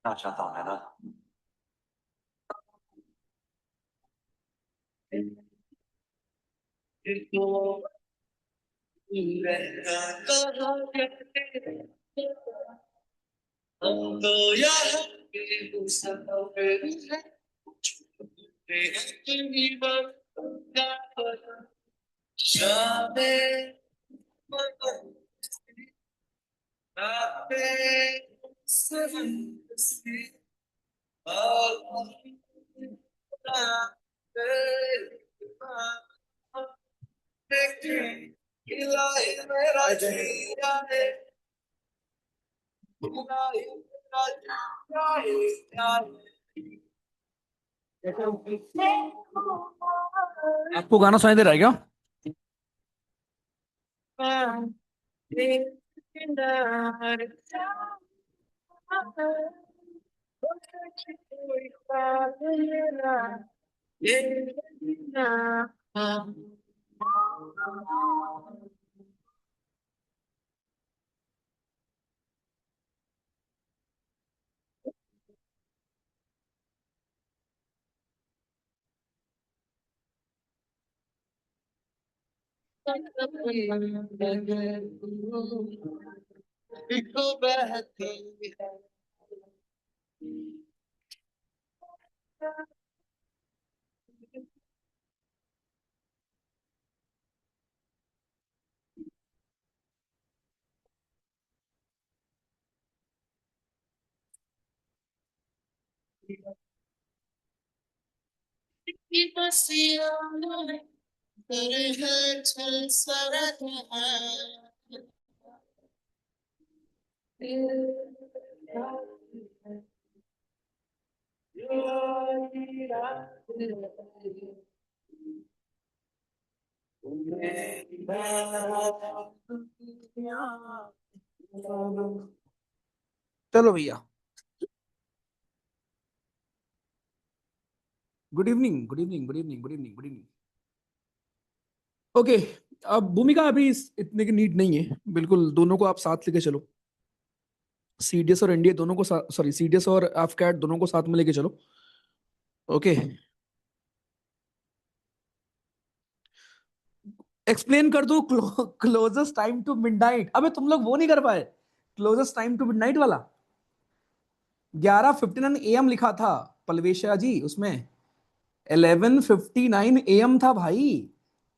ना चाहता हूँ मैं ना। हम तो यहाँ पे सफर है, छूटे अपनी वफा पर। शामें रातें से और मेरा जिया है, आपको गाना सुनाई दे रहा है क्या? इको बहती है। चलो भैया, good evening, good evening, good evening, good evening, good evening. Okay. अब भूमिका अभी इतने की नीड नहीं है, बिल्कुल दोनों को आप साथ लेके चलो। सीडीएस और एनडीए दोनों को सॉरी, सीडीएस और एफकैट दोनों को साथ में लेके चलो। ओके। एक्सप्लेन कर दो क्लोजेस्ट टाइम टू मिडनाइट। अबे तुम लोग वो नहीं कर पाए, क्लोजेस्ट टाइम टू मिडनाइट वाला। 11:59 AM लिखा था पलवेशिया जी उसमें। 11:59 AM था भाई।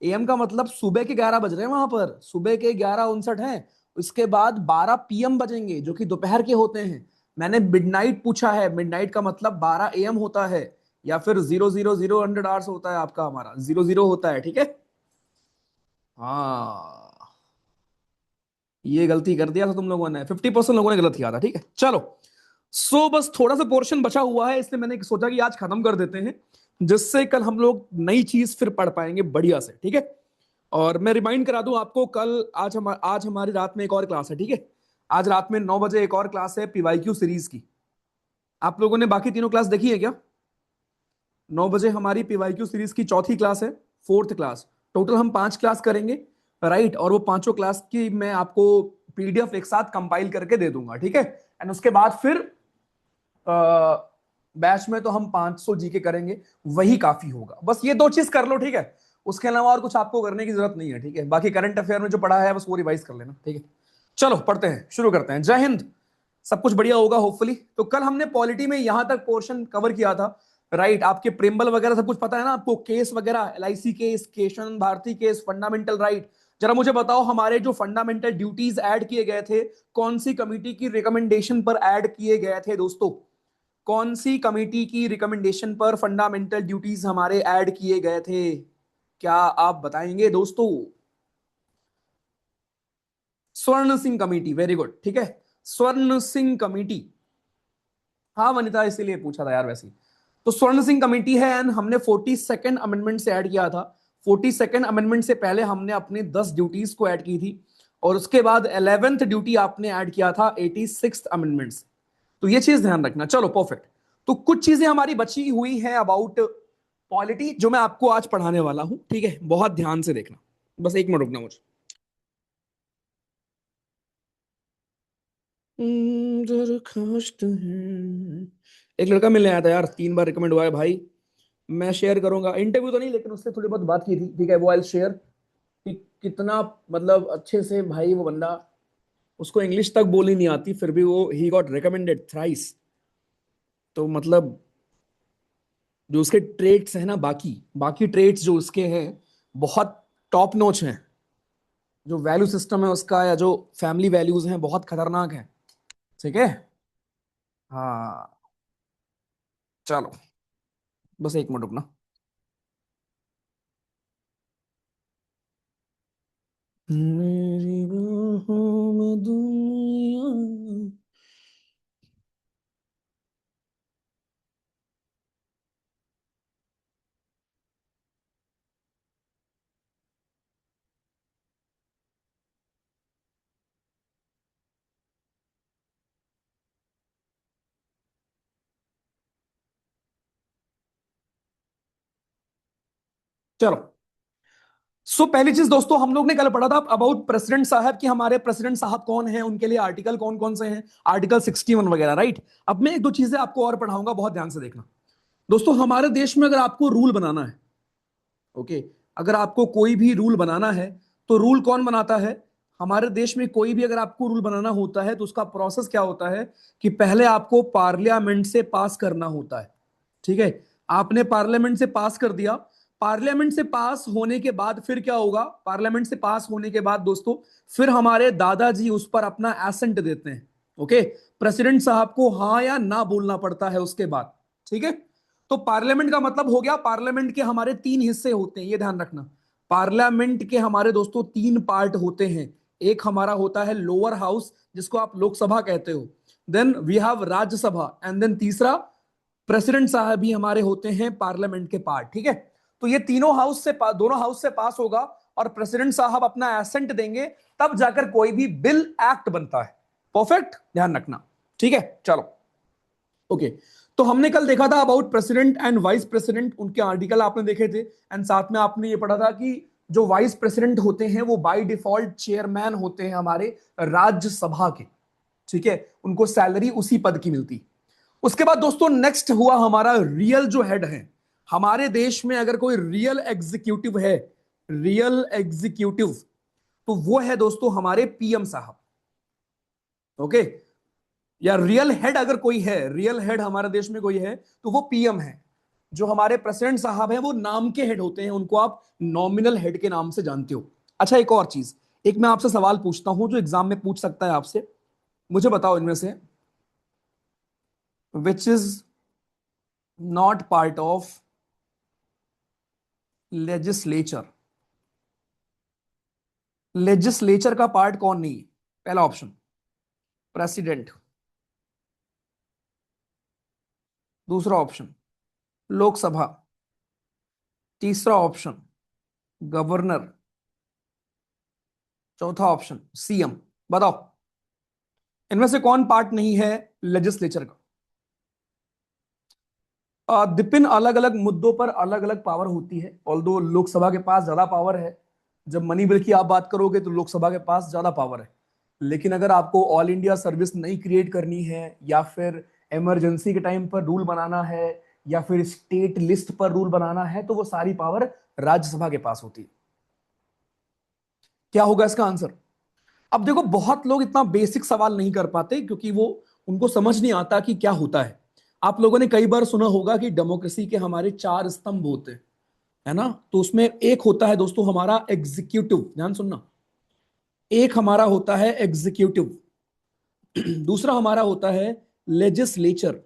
एम का मतलब सुबह के 11 बज रहे हैं वहां पर, सुबह के 11:59 हैं। उसके बाद 12 PM बजेंगे जो कि दोपहर के होते हैं। मैंने मिडनाइट पूछा है, मिडनाइट का मतलब 12 AM होता है, या फिर 0000 होता है आपका, हमारा 00 होता है, ठीक है। हाँ, ये गलती कर दिया था तुम लोगों ने, 50% लोगों ने गलत किया था, ठीक है। चलो, बस थोड़ा सा पोर्शन बचा हुआ है, इसलिए मैंने सोचा कि आज खत्म कर देते हैं, जिससे कल हम लोग नई चीज फिर पढ़ पाएंगे बढ़िया से, ठीक है। और मैं रिमाइंड करा दूं आपको, कल आज हमारी रात में एक और क्लास है, ठीक है। आज रात में 9 बजे एक और क्लास है पीवाईक्यू सीरीज की। आप लोगों ने बाकी तीनों क्लास देखी है क्या? 9 बजे हमारी पीवाईक्यू सीरीज की चौथी क्लास है, फोर्थ क्लास। टोटल हम 5 क्लास करेंगे, राइट। और वो पांचों क्लास की मैं आपको पीडीएफ एक साथ कंपाइल करके दे दूंगा, ठीक है। एंड उसके बाद फिर बैच में तो हम 500 जीके करेंगे, वही काफी होगा। बस ये दो चीज कर लो, ठीक है। उसके अलावा और कुछ आपको करने की जरूरत नहीं है, ठीक है। बाकी करंट अफेयर में जो पढ़ा है बस वो रिवाइज कर लेना, ठीक है। चलो पढ़ते हैं, शुरू करते हैं। जय हिंद। सब कुछ बढ़िया होगा होपफुली। तो कल हमने पॉलिटी में यहां तक पोर्शन कवर किया था, राइट। आपके प्रेम्बल वगैरह सब कुछ पता है ना आपको, केस वगैरह, LIC case, Keshav Bharati case, fundamental right. जरा मुझे बताओ, हमारे जो फंडामेंटल ड्यूटीज ऐड किए गए थे, कौन सी कमिटी की रिकमेंडेशन पर ऐड किए गए थे दोस्तों? कौन सी कमेटी की रिकमेंडेशन पर फंडामेंटल ड्यूटीज हमारे ऐड किए गए थे? क्या आप बताएंगे दोस्तों? स्वर्ण सिंह कमेटी, वेरी गुड, ठीक है। स्वर्ण सिंह कमेटी। हाँ वनिता, इसीलिए पूछा था यार वैसे ही। तो स्वर्ण सिंह कमेटी है, एंड हमने 42nd अमेंडमेंट से ऐड किया था। 42nd अमेंडमेंट से पहले हमने अपनी 10 ड्यूटीज को ऐड की थी, और उसके बाद 11th ड्यूटी आपने ऐड किया था 86th अमेंडमेंट से। तो ये चीज ध्यान रखना। चलो परफेक्ट। तो कुछ चीजें हमारी बची हुई हैं अबाउट पॉलिटी, जो मैं आपको आज पढ़ाने वाला हूं, ठीक है। बहुत ध्यान से देखना, बस एक मिनट रुकना मुझे। दरखास्त है। एक लड़का मिलने आया था यार, 3 बार रिकमेंड हुआ है भाई। मैं शेयर करूंगा, इंटरव्यू तो नहीं, लेकिन उससे थोड़ी बहुत बात की थी, ठीक है, वो आई शेयर कि कितना मतलब अच्छे से भाई वो बंदा, उसको इंग्लिश तक बोलनी नहीं आती, फिर भी वो ही गॉट रिकमेंडेड थ्राइस। तो मतलब जो उसके ट्रेट्स हैं ना, बाकी बाकी ट्रेट्स जो उसके हैं, बहुत टॉप नॉच हैं। जो वैल्यू सिस्टम है उसका, या जो फैमिली वैल्यूज हैं, बहुत खतरनाक है। ठीक है। हाँ। चलो, बस 1 मिनट रुकना। मेरी बाहों में दुनिया। चलो, पहली चीज दोस्तों, हम लोग ने कल पढ़ा था अबाउट प्रेसिडेंट साहब, कि हमारे प्रेसिडेंट साहब कौन है, उनके लिए आर्टिकल कौन कौन से हैं, आर्टिकल 61 वगैरह, राइट। अब मैं 1 2 चीजें आपको और पढ़ाऊंगा, बहुत ध्यान से देखना दोस्तों। हमारे देश में अगर आपको रूल बनाना है, ओके, अगर आपको कोई भी रूल बनाना है, तो रूल कौन बनाता है? हमारे देश में कोई भी अगर आपको रूल बनाना होता है, तो उसका प्रोसेस क्या होता है कि पहले आपको पार्लियामेंट से पास करना होता है। ठीक है, आपने पार्लियामेंट से पास कर दिया। पार्लियामेंट से पास होने के बाद फिर क्या होगा? पार्लियामेंट से पास होने के बाद दोस्तों, फिर हमारे दादाजी उस पर अपना एसेंट देते हैं। ओके, प्रेसिडेंट साहब को हाँ या ना बोलना पड़ता है उसके बाद। ठीक है, तो पार्लियामेंट का मतलब हो गया, पार्लियामेंट के हमारे 3 हिस्से होते हैं, ये ध्यान रखना। पार्लियामेंट के हमारे दोस्तों 3 पार्ट होते हैं। एक हमारा होता है लोअर हाउस, जिसको आप लोकसभा कहते हो। Then we have Rajya Sabha, and then तीसरा प्रेसिडेंट साहब ही हमारे होते हैं पार्लियामेंट के पार्ट। ठीक है, तो ये तीनों हाउस से दोनों हाउस से पास होगा, और प्रेसिडेंट साहब अपना एसेंट देंगे, तब जाकर कोई भी बिल एक्ट बनता है। परफेक्ट, ध्यान रखना। ठीक है, चलो, ओके। तो हमने कल देखा था about president and vice president, उनके आर्टिकल आपने देखे थे, एंड साथ में आपने ये पढ़ा था कि जो वाइस प्रेसिडेंट होते हैं वो बाय डिफॉल्ट चेयरमैन होते हैं हमारे राज्यसभा के। ठीक है, उनको सैलरी उसी पद की मिलती। उसके बाद दोस्तों नेक्स्ट हुआ हमारा रियल जो हेड है हमारे देश में। अगर कोई रियल एग्जीक्यूटिव है, रियल एग्जीक्यूटिव, तो वो है दोस्तों हमारे पीएम साहब। ओके, या रियल हेड अगर कोई है, रियल हेड हमारे देश में कोई है, तो वो पीएम है। जो हमारे प्रेसिडेंट साहब हैं वो नाम के हेड होते हैं, उनको आप नॉमिनल हेड के नाम से जानते हो। अच्छा, एक और चीज, एक मैं आपसे सवाल पूछता हूं जो एग्जाम में पूछ सकता है आपसे। मुझे बताओ इनमें से which is not part of legislature. Legislature का पार्ट कौन नहीं है? पहला ऑप्शन प्रेसिडेंट, दूसरा ऑप्शन लोकसभा, तीसरा ऑप्शन गवर्नर, चौथा ऑप्शन सीएम। बताओ, इनमें से कौन पार्ट नहीं है लेजिस्लेचर का? विपिन, अलग अलग मुद्दों पर अलग अलग पावर होती है, ऑल्दो लोकसभा के पास ज्यादा पावर है। जब मनी बिल की आप बात करोगे तो लोकसभा के पास ज्यादा पावर है। लेकिन अगर आपको ऑल इंडिया सर्विस नहीं क्रिएट करनी है, या फिर इमरजेंसी के टाइम पर रूल बनाना है, या फिर स्टेट लिस्ट पर रूल बनाना है, तो वो सारी पावर राज्यसभा के पास होती है। क्या होगा इसका आंसर? अब देखो, बहुत लोग इतना बेसिक सवाल नहीं कर पाते, क्योंकि वो उनको समझ नहीं आता कि क्या होता है। आप लोगों ने कई बार सुना होगा कि डेमोक्रेसी के हमारे 4 स्तंभ होते हैं, है ना? तो उसमें एक होता है दोस्तों हमारा एग्जीक्यूटिव, ध्यान सुनना। एक हमारा होता है एग्जीक्यूटिव, दूसरा हमारा होता है लेजिस्लेचर,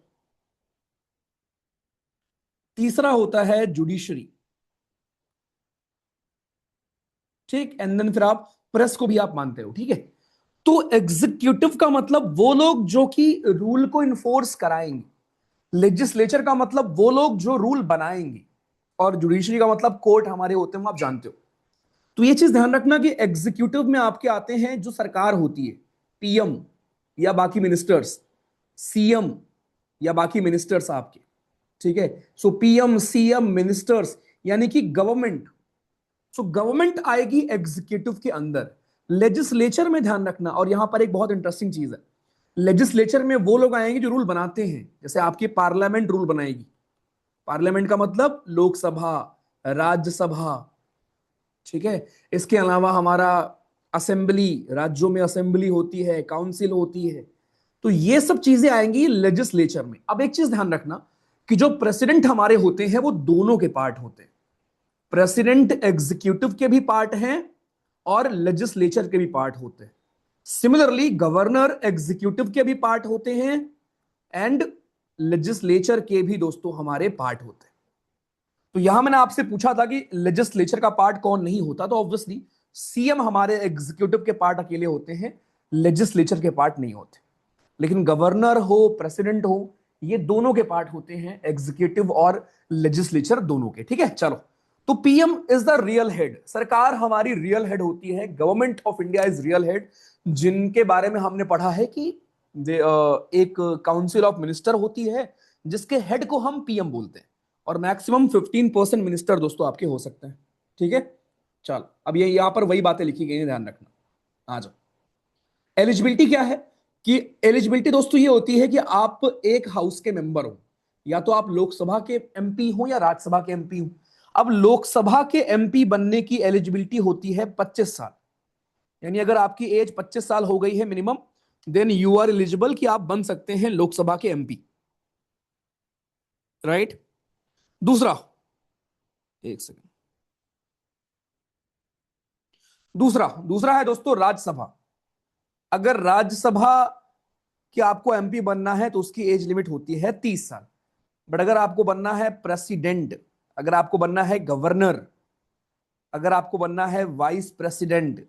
तीसरा होता है जुडिशरी। ठीक, एंड देन फिर आप प्रेस को भी आप मानते हो। ठीक है, तो एग्जीक्यूटिव का मतलब वो लोग जो कि रूल को इन्फोर्स कराएंगे, लेजिस्लेचर का मतलब वो लोग जो रूल बनाएंगे, और जुडिशरी का मतलब कोर्ट हमारे होते हैं, आप जानते हो। तो ये चीज ध्यान रखना कि एग्जीक्यूटिव में आपके आते हैं जो सरकार होती है, पीएम या बाकी मिनिस्टर्स, सीएम या बाकी मिनिस्टर्स आपके। ठीक है, सो पीएम सीएम मिनिस्टर्स, यानी कि गवर्नमेंट। सो गवर्नमेंट आएगी एग्जीक्यूटिव के अंदर। लेजिस्लेचर में ध्यान रखना, और यहां पर एक बहुत इंटरेस्टिंग चीज है, लेजिस्लेचर में वो लोग आएंगे जो रूल बनाते हैं, जैसे आपकी पार्लियामेंट रूल बनाएगी। पार्लियामेंट का मतलब लोकसभा, राज्यसभा, ठीक है। इसके अलावा हमारा असेंबली, राज्यों में असेंबली होती है, काउंसिल होती है, तो ये सब चीजें आएंगी लेजिस्लेचर में। अब एक चीज ध्यान रखना कि जो प्रेसिडेंट हमारे होते हैं वो दोनों के पार्ट होते हैं। प्रेसिडेंट एग्जीक्यूटिव के भी पार्ट हैं और लेजिस्लेचर के भी पार्ट होते हैं। सिमिलरली गवर्नर एग्जीक्यूटिव के भी पार्ट होते हैं एंड लेजिस्लेचर के भी दोस्तों हमारे पार्ट होते हैं। तो यहां मैंने आपसे पूछा था कि लेजिस्लेचर का पार्ट कौन नहीं होता, तो ऑब्वियसली सीएम हमारे एग्जीक्यूटिव के पार्ट अकेले होते हैं, लेजिस्लेचर के पार्ट नहीं होते। लेकिन गवर्नर हो, प्रेसिडेंट हो, ये दोनों के पार्ट होते हैं, एग्जीक्यूटिव और लेजिस्लेचर दोनों के, ठीक है। चलो, तो PM is the real head, सरकार हमारी रियल हेड होती है, government of India is real head, जिनके बारे में हमने पढ़ा है कि एक काउंसिल ऑफ मिनिस्टर होती है जिसके हेड को हम पीएम बोलते हैं, और मैक्सिमम 15% मिनिस्टर दोस्तों आपके हो सकते हैं, ठीक है। चलो, अब ये यहां पर वही बातें लिखी गई हैं, ध्यान रखना। आ जाओ, एलिजिबिलिटी क्या है कि एलिजिबिलिटी दोस्तों ये होती है कि आप एक हाउस के मेंबर हो, या तो आप लोकसभा के एमपी हो या राज्यसभा के एमपी हो। अब लोकसभा के एमपी बनने की एलिजिबिलिटी होती है 25 साल, यानी अगर आपकी एज 25 साल हो गई है minimum, then you are eligible कि आप बन सकते हैं लोकसभा के एमपी, राइट। दूसरा, एक सेकंड, दूसरा दूसरा है दोस्तों राज्यसभा। अगर राज्यसभा कि आपको एमपी बनना है तो उसकी एज लिमिट होती है 30 साल। बट अगर आपको बनना है प्रेसिडेंट, अगर आपको बनना है गवर्नर, अगर आपको बनना है वाइस प्रेसिडेंट,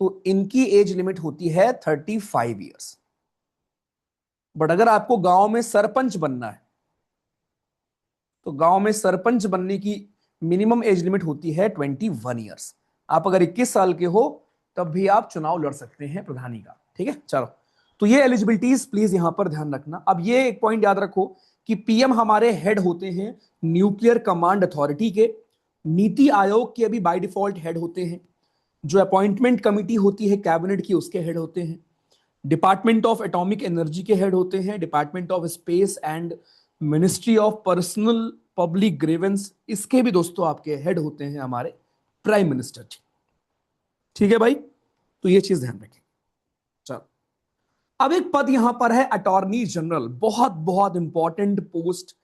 तो इनकी एज लिमिट होती है 35 ईयर्स। बट अगर आपको गांव में सरपंच बनना है तो गांव में सरपंच बनने की मिनिमम एज लिमिट होती है 21 ईयर्स। आप अगर 21 साल के हो तब भी आप चुनाव लड़ सकते हैं प्रधानी का, ठीक है। चलो, तो ये एलिजिबिलिटीज प्लीज यहां पर ध्यान रखना। अब ये एक पॉइंट याद रखो कि पीएम हमारे हेड होते हैं न्यूक्लियर कमांड अथॉरिटी के, नीति आयोग के अभी बाय डिफॉल्ट हेड होते हैं, जो अपॉइंटमेंट कमिटी होती है कैबिनेट की उसके हेड होते हैं, डिपार्टमेंट ऑफ एटॉमिक एनर्जी के हेड होते हैं, department of space and ministry of personnel public grievance, इसके भी दोस्तों आपके हेड होते हैं हमारे प्राइम मिनिस्टर जी, ठीक है भाई। तो ये चीज ध्यान रखें। चलो, अब एक पद यहां पर है अटॉर्नी जनरल, बहुत बहुत इंपॉर्टेंट पोस्ट,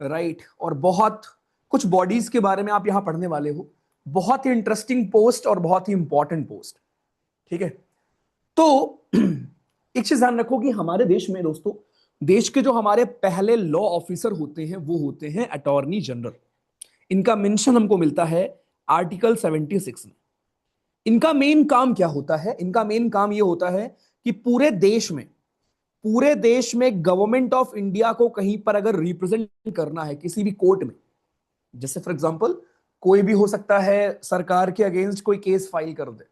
राइट। और बहुत कुछ बॉडीज के बारे में आप यहां पढ़ने वाले हो, बहुत ही इंटरेस्टिंग पोस्ट और बहुत ही इंपॉर्टेंट पोस्ट, ठीक है। तो एक चीज ध्यान रखो कि हमारे देश में दोस्तों, देश के जो हमारे पहले लॉ ऑफिसर होते हैं वो होते हैं अटॉर्नी जनरल। इनका मेंशन हमको मिलता है आर्टिकल 76 में। इनका मेन काम क्या होता है? इनका मेन काम ये होता है कि पूरे देश में गवर्नमेंट ऑफ इंडिया को कहीं पर अगर रिप्रेजेंट करना है किसी भी कोर्ट में, जैसे फॉर एग्जांपल कोई भी हो सकता है सरकार के अगेंस्ट कोई केस फाइल कर दे,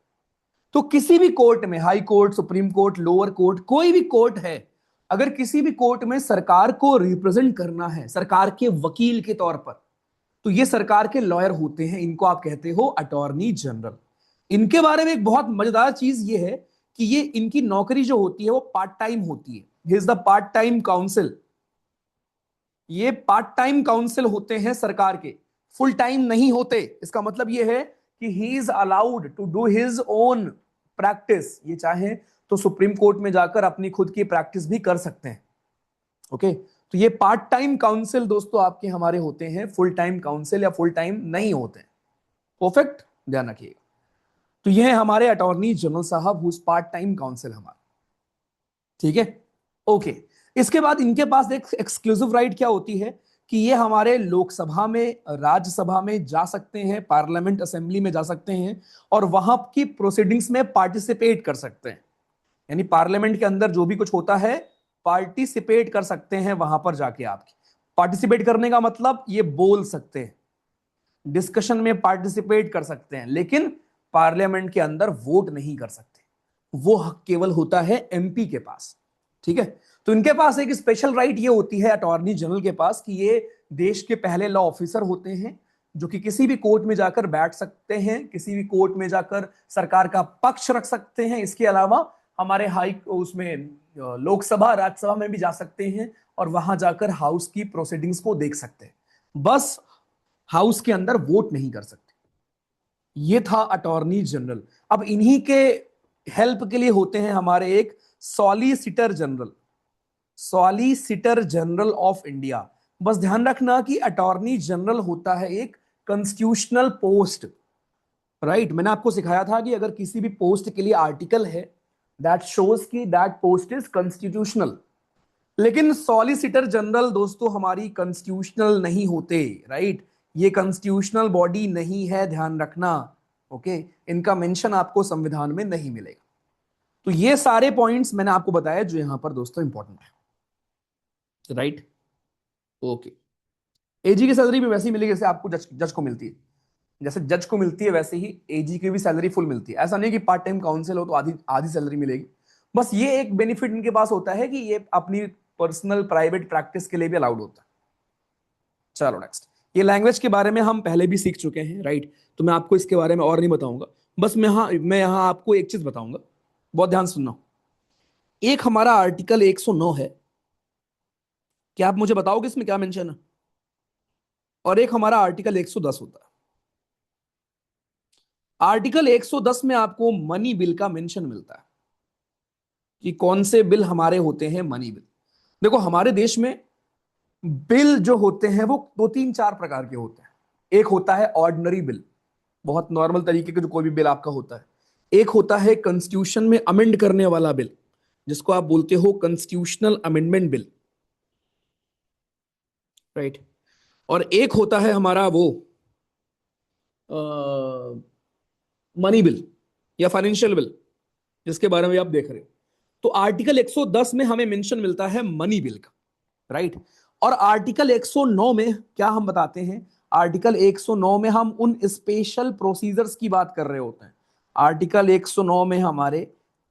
तो किसी भी कोर्ट में, high court, supreme court, lower court, कोई भी कोर्ट है, अगर किसी भी कोर्ट में सरकार को रिप्रेजेंट करना है सरकार के वकील के तौर पर, तो ये सरकार के लॉयर होते हैं, इनको आप कहते हो अटॉर्नी जनरल। इनके बारे में एक बहुत मजेदार चीज ये है कि ये इनकी नौकरी जो होती है वो पार्ट टाइम होती है। He is the part time council, ये पार्ट टाइम काउंसिल होते हैं सरकार के, फुल टाइम नहीं होते। इसका मतलब ये है कि he is allowed to do his own practice, ये चाहे तो सुप्रीम कोर्ट में जाकर अपनी खुद की प्रैक्टिस भी कर सकते हैं, ओके। तो ये पार्ट टाइम काउंसिल दोस्तों आपके हमारे होते हैं, फुल टाइम काउंसिल या फुल टाइम नहीं होते हैं, परफेक्ट, ध्यान रखिएगा। तो ये है हमारे अटॉर्नी जनरल साहब who is part time council हमारा, ठीक है, ओके। इसके बाद इनके पास एक एक्सक्लूसिव राइट क्या होती है कि ये हमारे लोकसभा में, राज्यसभा में जा सकते हैं, पार्लियामेंट असेंबली में जा सकते हैं और वहां की प्रोसीडिंग्स में पार्टिसिपेट कर सकते हैं। यानी पार्लियामेंट के अंदर जो भी कुछ होता है पार्टिसिपेट कर सकते हैं वहां पर जाके। आपकी पार्टिसिपेट करने का मतलब ये बोल सकते हैं, डिस्कशन में पार्टिसिपेट कर सकते हैं, लेकिन पार्लियामेंट के अंदर वोट नहीं कर सकते। वो हक केवल होता है एमपी के पास, ठीक है। तो इनके पास एक स्पेशल राइट ये होती है अटॉर्नी जनरल के पास कि ये देश के पहले लॉ ऑफिसर होते हैं जो कि किसी भी कोर्ट में जाकर बैठ सकते हैं, किसी भी कोर्ट में जाकर सरकार का पक्ष रख सकते हैं। इसके अलावा हमारे हाई उसमें लोकसभा राज्यसभा में भी जा सकते हैं और वहां जाकर हाउस की प्रोसीडिंग्स को देख सकते हैं, बस हाउस के अंदर वोट नहीं कर सकते। ये था अटॉर्नी जनरल। अब इन्हीं के हेल्प के लिए होते हैं हमारे एक solicitor general, solicitor general of India. बस ध्यान रखना कि अटॉर्नी जनरल होता है एक कॉन्स्टिट्यूशनल पोस्ट, राइट। मैंने आपको सिखाया था कि अगर किसी भी पोस्ट के लिए आर्टिकल है दैट शोज कि दैट पोस्ट इज कॉन्स्टिट्यूशनल, लेकिन सॉलिसिटर जनरल दोस्तों हमारी कॉन्स्टिट्यूशनल नहीं होते, राइट। ये कॉन्स्टिट्यूशनल बॉडी नहीं है, ध्यान रखना, ओके। इनका मेंशन आपको संविधान में नहीं मिलेगा। तो ये सारे पॉइंट्स मैंने आपको बताया जो यहां पर दोस्तों इंपॉर्टेंट है, राइट, ओके। एजी की सैलरी भी वैसे ही मिलेगी जैसे आपको जज जज को मिलती है, जैसे जज को मिलती है वैसे ही एजी की भी सैलरी फुल मिलती है। ऐसा नहीं कि पार्ट टाइम काउंसिल हो तो आधी आधी सैलरी मिलेगी। बस ये एक बेनिफिट इनके पास होता है कि ये अपनी पर्सनल प्राइवेट प्रैक्टिस के लिए भी अलाउड होता है। चलो नेक्स्ट, ये लैंग्वेज के बारे में हम पहले भी सीख चुके हैं, राइट। तो मैं आपको इसके बारे में और नहीं बताऊंगा, बस मैं यहां आपको एक चीज बताऊंगा, बहुत ध्यान सुनना। एक हमारा आर्टिकल 109 है, क्या आप मुझे बताओगे इसमें क्या मेंशन है? और एक हमारा आर्टिकल 110 होता है। आर्टिकल 110 में आपको मनी बिल का मेंशन मिलता है कि कौन से बिल हमारे होते हैं मनी बिल। देखो हमारे देश में बिल जो होते हैं वो दो तीन चार प्रकार के होते हैं। एक होता है ऑर्डिनरी बिल, बहुत नॉर्मल तरीके का जो कोई भी बिल आपका होता है। एक होता है कॉन्स्टिट्यूशन में अमेंड करने वाला बिल, जिसको आप बोलते हो कॉन्स्टिट्यूशनल अमेंडमेंट बिल, राइट। और एक होता है हमारा वो मनी बिल या फाइनेंशियल बिल, जिसके बारे में आप देख रहे हो। तो आर्टिकल 110 में हमें मेंशन मिलता है मनी बिल का, राइट। और आर्टिकल 109 में क्या हम बताते हैं? आर्टिकल 109 में हम उन स्पेशल प्रोसीजर्स की बात कर रहे होते हैं। आर्टिकल 109 में हमारे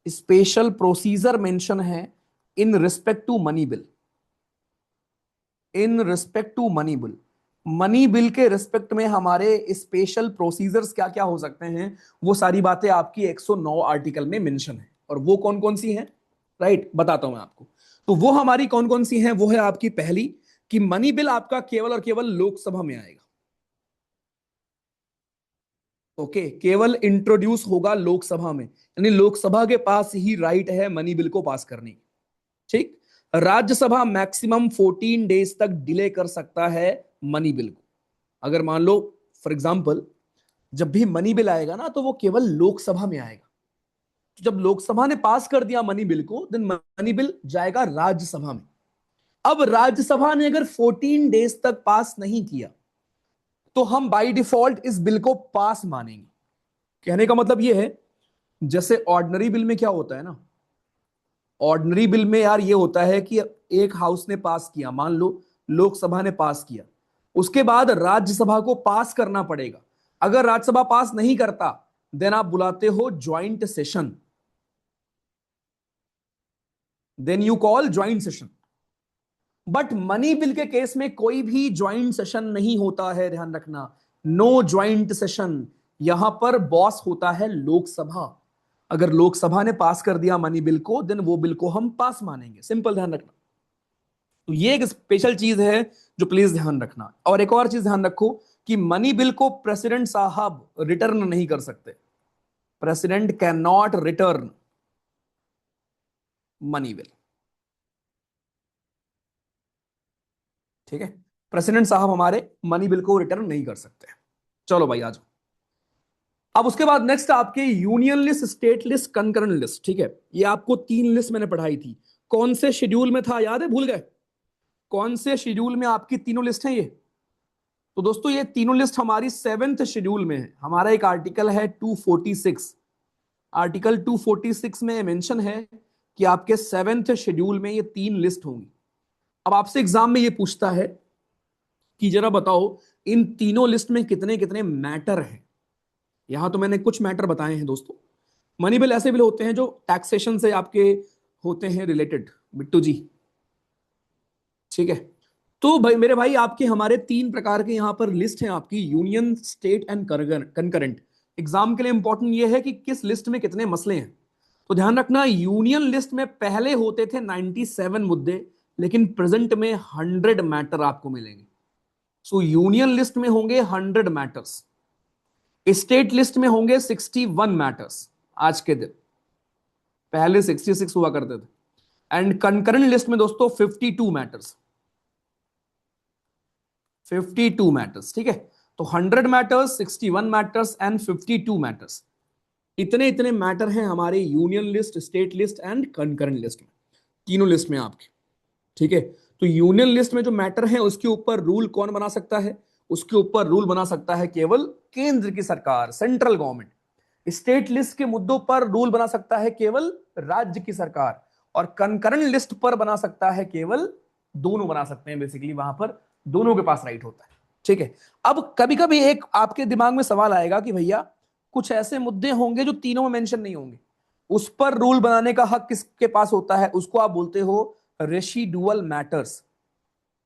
स्पेशल प्रोसीजर मेंशन है in respect to money bill, in respect to money bill. Money bill के रिस्पेक्ट में हमारे स्पेशल प्रोसीजर्स क्या क्या हो सकते हैं, वो सारी बातें आपकी 109 आर्टिकल में मेंशन है। और वो कौन कौन सी हैं, राइट, बताता हूं मैं आपको। तो वो हमारी कौन कौन सी हैं, वो है आपकी पहली कि मनी बिल आपका केवल और केवल लोकसभा में आएगा, ओके। केवल इंट्रोड्यूस होगा लोकसभा में, यानी लोकसभा के पास ही राइट है मनी बिल को पास करने की, ठीक। राज्यसभा मैक्सिमम 14 डेज तक डिले कर सकता है मनी बिल को। अगर मान लो फॉर एग्जांपल जब भी मनी बिल आएगा ना तो वो केवल लोकसभा में आएगा। तो जब लोकसभा ने पास कर दिया मनी बिल को, देन मनी बिल जाएगा राज्यसभा में। अब राज्यसभा ने अगर 14 डेज तक पास नहीं किया तो हम बाय डिफॉल्ट इस बिल को पास मानेंगे। कहने का मतलब यह है, जैसे ऑर्डिनरी बिल में क्या होता है ना, ऑर्डिनरी बिल में यार ये होता है कि एक हाउस ने पास किया, मान लो लोकसभा ने पास किया, उसके बाद राज्यसभा को पास करना पड़ेगा। अगर राज्यसभा पास नहीं करता देन आप बुलाते हो joint session, then you call joint session. But money bill के केस में कोई भी ज्वाइंट सेशन नहीं होता है, ध्यान रखना, नो ज्वाइंट सेशन। यहां पर बॉस होता है लोकसभा। अगर लोकसभा ने पास कर दिया मनी बिल को देन वो बिल को हम पास मानेंगे, सिंपल, ध्यान रखना। तो ये एक स्पेशल चीज है जो प्लीज ध्यान रखना। और एक और चीज ध्यान रखो कि मनी बिल को प्रेसिडेंट साहब रिटर्न नहीं कर सकते। President can not return money bill, ठीक है। प्रेसिडेंट साहब हमारे मनी बिल को रिटर्न नहीं कर सकते। चलो भाई आ जाओ। अब उसके बाद नेक्स्ट आपके union list, state list, concurrent list, ठीक है। ये आपको तीन लिस्ट मैंने पढ़ाई थी। कौन से शेड्यूल में था याद है, भूल गए? कौन से शेड्यूल में आपकी तीनों लिस्ट है ये? तो दोस्तों ये तीनों लिस्ट हमारी 7th शेड्यूल में है। हमारा एक आर्टिकल है 246, आर्टिकल 246 में मेंशन है कि आपके 7th शेड्यूल में ये तीन लिस्ट होंगी। अब आपसे एग्जाम में ये पूछता है कि जरा बताओ इन तीनों लिस्ट में कितने कितने मैटर हैं। यहां तो मैंने कुछ मैटर बताए हैं दोस्तों। मनी बिल ऐसे बिल होते हैं जो टैक्सेशन से आपके होते हैं रिलेटेड, बिट्टू जी, ठीक है। तो भाई मेरे भाई आपके हमारे तीन प्रकार के यहां पर लिस्ट हैं आपकी, union, state and concurrent. Exam के लिए इंपॉर्टेंट ये है कि किस लिस्ट में कितने मसले हैं। तो ध्यान रखना, यूनियन लिस्ट में पहले होते थे 97 मुद्दे, लेकिन प्रेजेंट में 100 मैटर आपको मिलेंगे। सो यूनियन लिस्ट में होंगे 100 मैटर्स, स्टेट लिस्ट में होंगे 61 मैटर्स आज के दिन, पहले 66 हुआ करते थे। एंड कंकरेंट लिस्ट में दोस्तों 52 मैटर्स, 52 मैटर्स, ठीक है। तो 100 मैटर्स, 61 मैटर्स एंड 52 मैटर्स, इतने इतने मैटर हैं हमारे union list, state list and concurrent list में, तीनों लिस्ट में आपके, ठीक है। तो यूनियन लिस्ट में जो मैटर है उसके ऊपर रूल कौन बना सकता है? उसके ऊपर रूल बना सकता है केवल केंद्र की सरकार, सेंट्रल गवर्नमेंट। स्टेट लिस्ट के मुद्दों पर रूल बना सकता है केवल राज्य की सरकार, और कंकरेंट लिस्ट पर बना सकता है केवल, दोनों बना सकते हैं बेसिकली, वहां पर दोनों के पास राइट होता है, ठीक है। अब कभी कभी एक आपके दिमाग में सवाल आएगा कि भैया कुछ ऐसे मुद्दे होंगे जो तीनों में मेंशन नहीं होंगे, उस पर रूल बनाने का हक किसके पास होता है? उसको आप बोलते हो रेसिडुअल मैटर्स।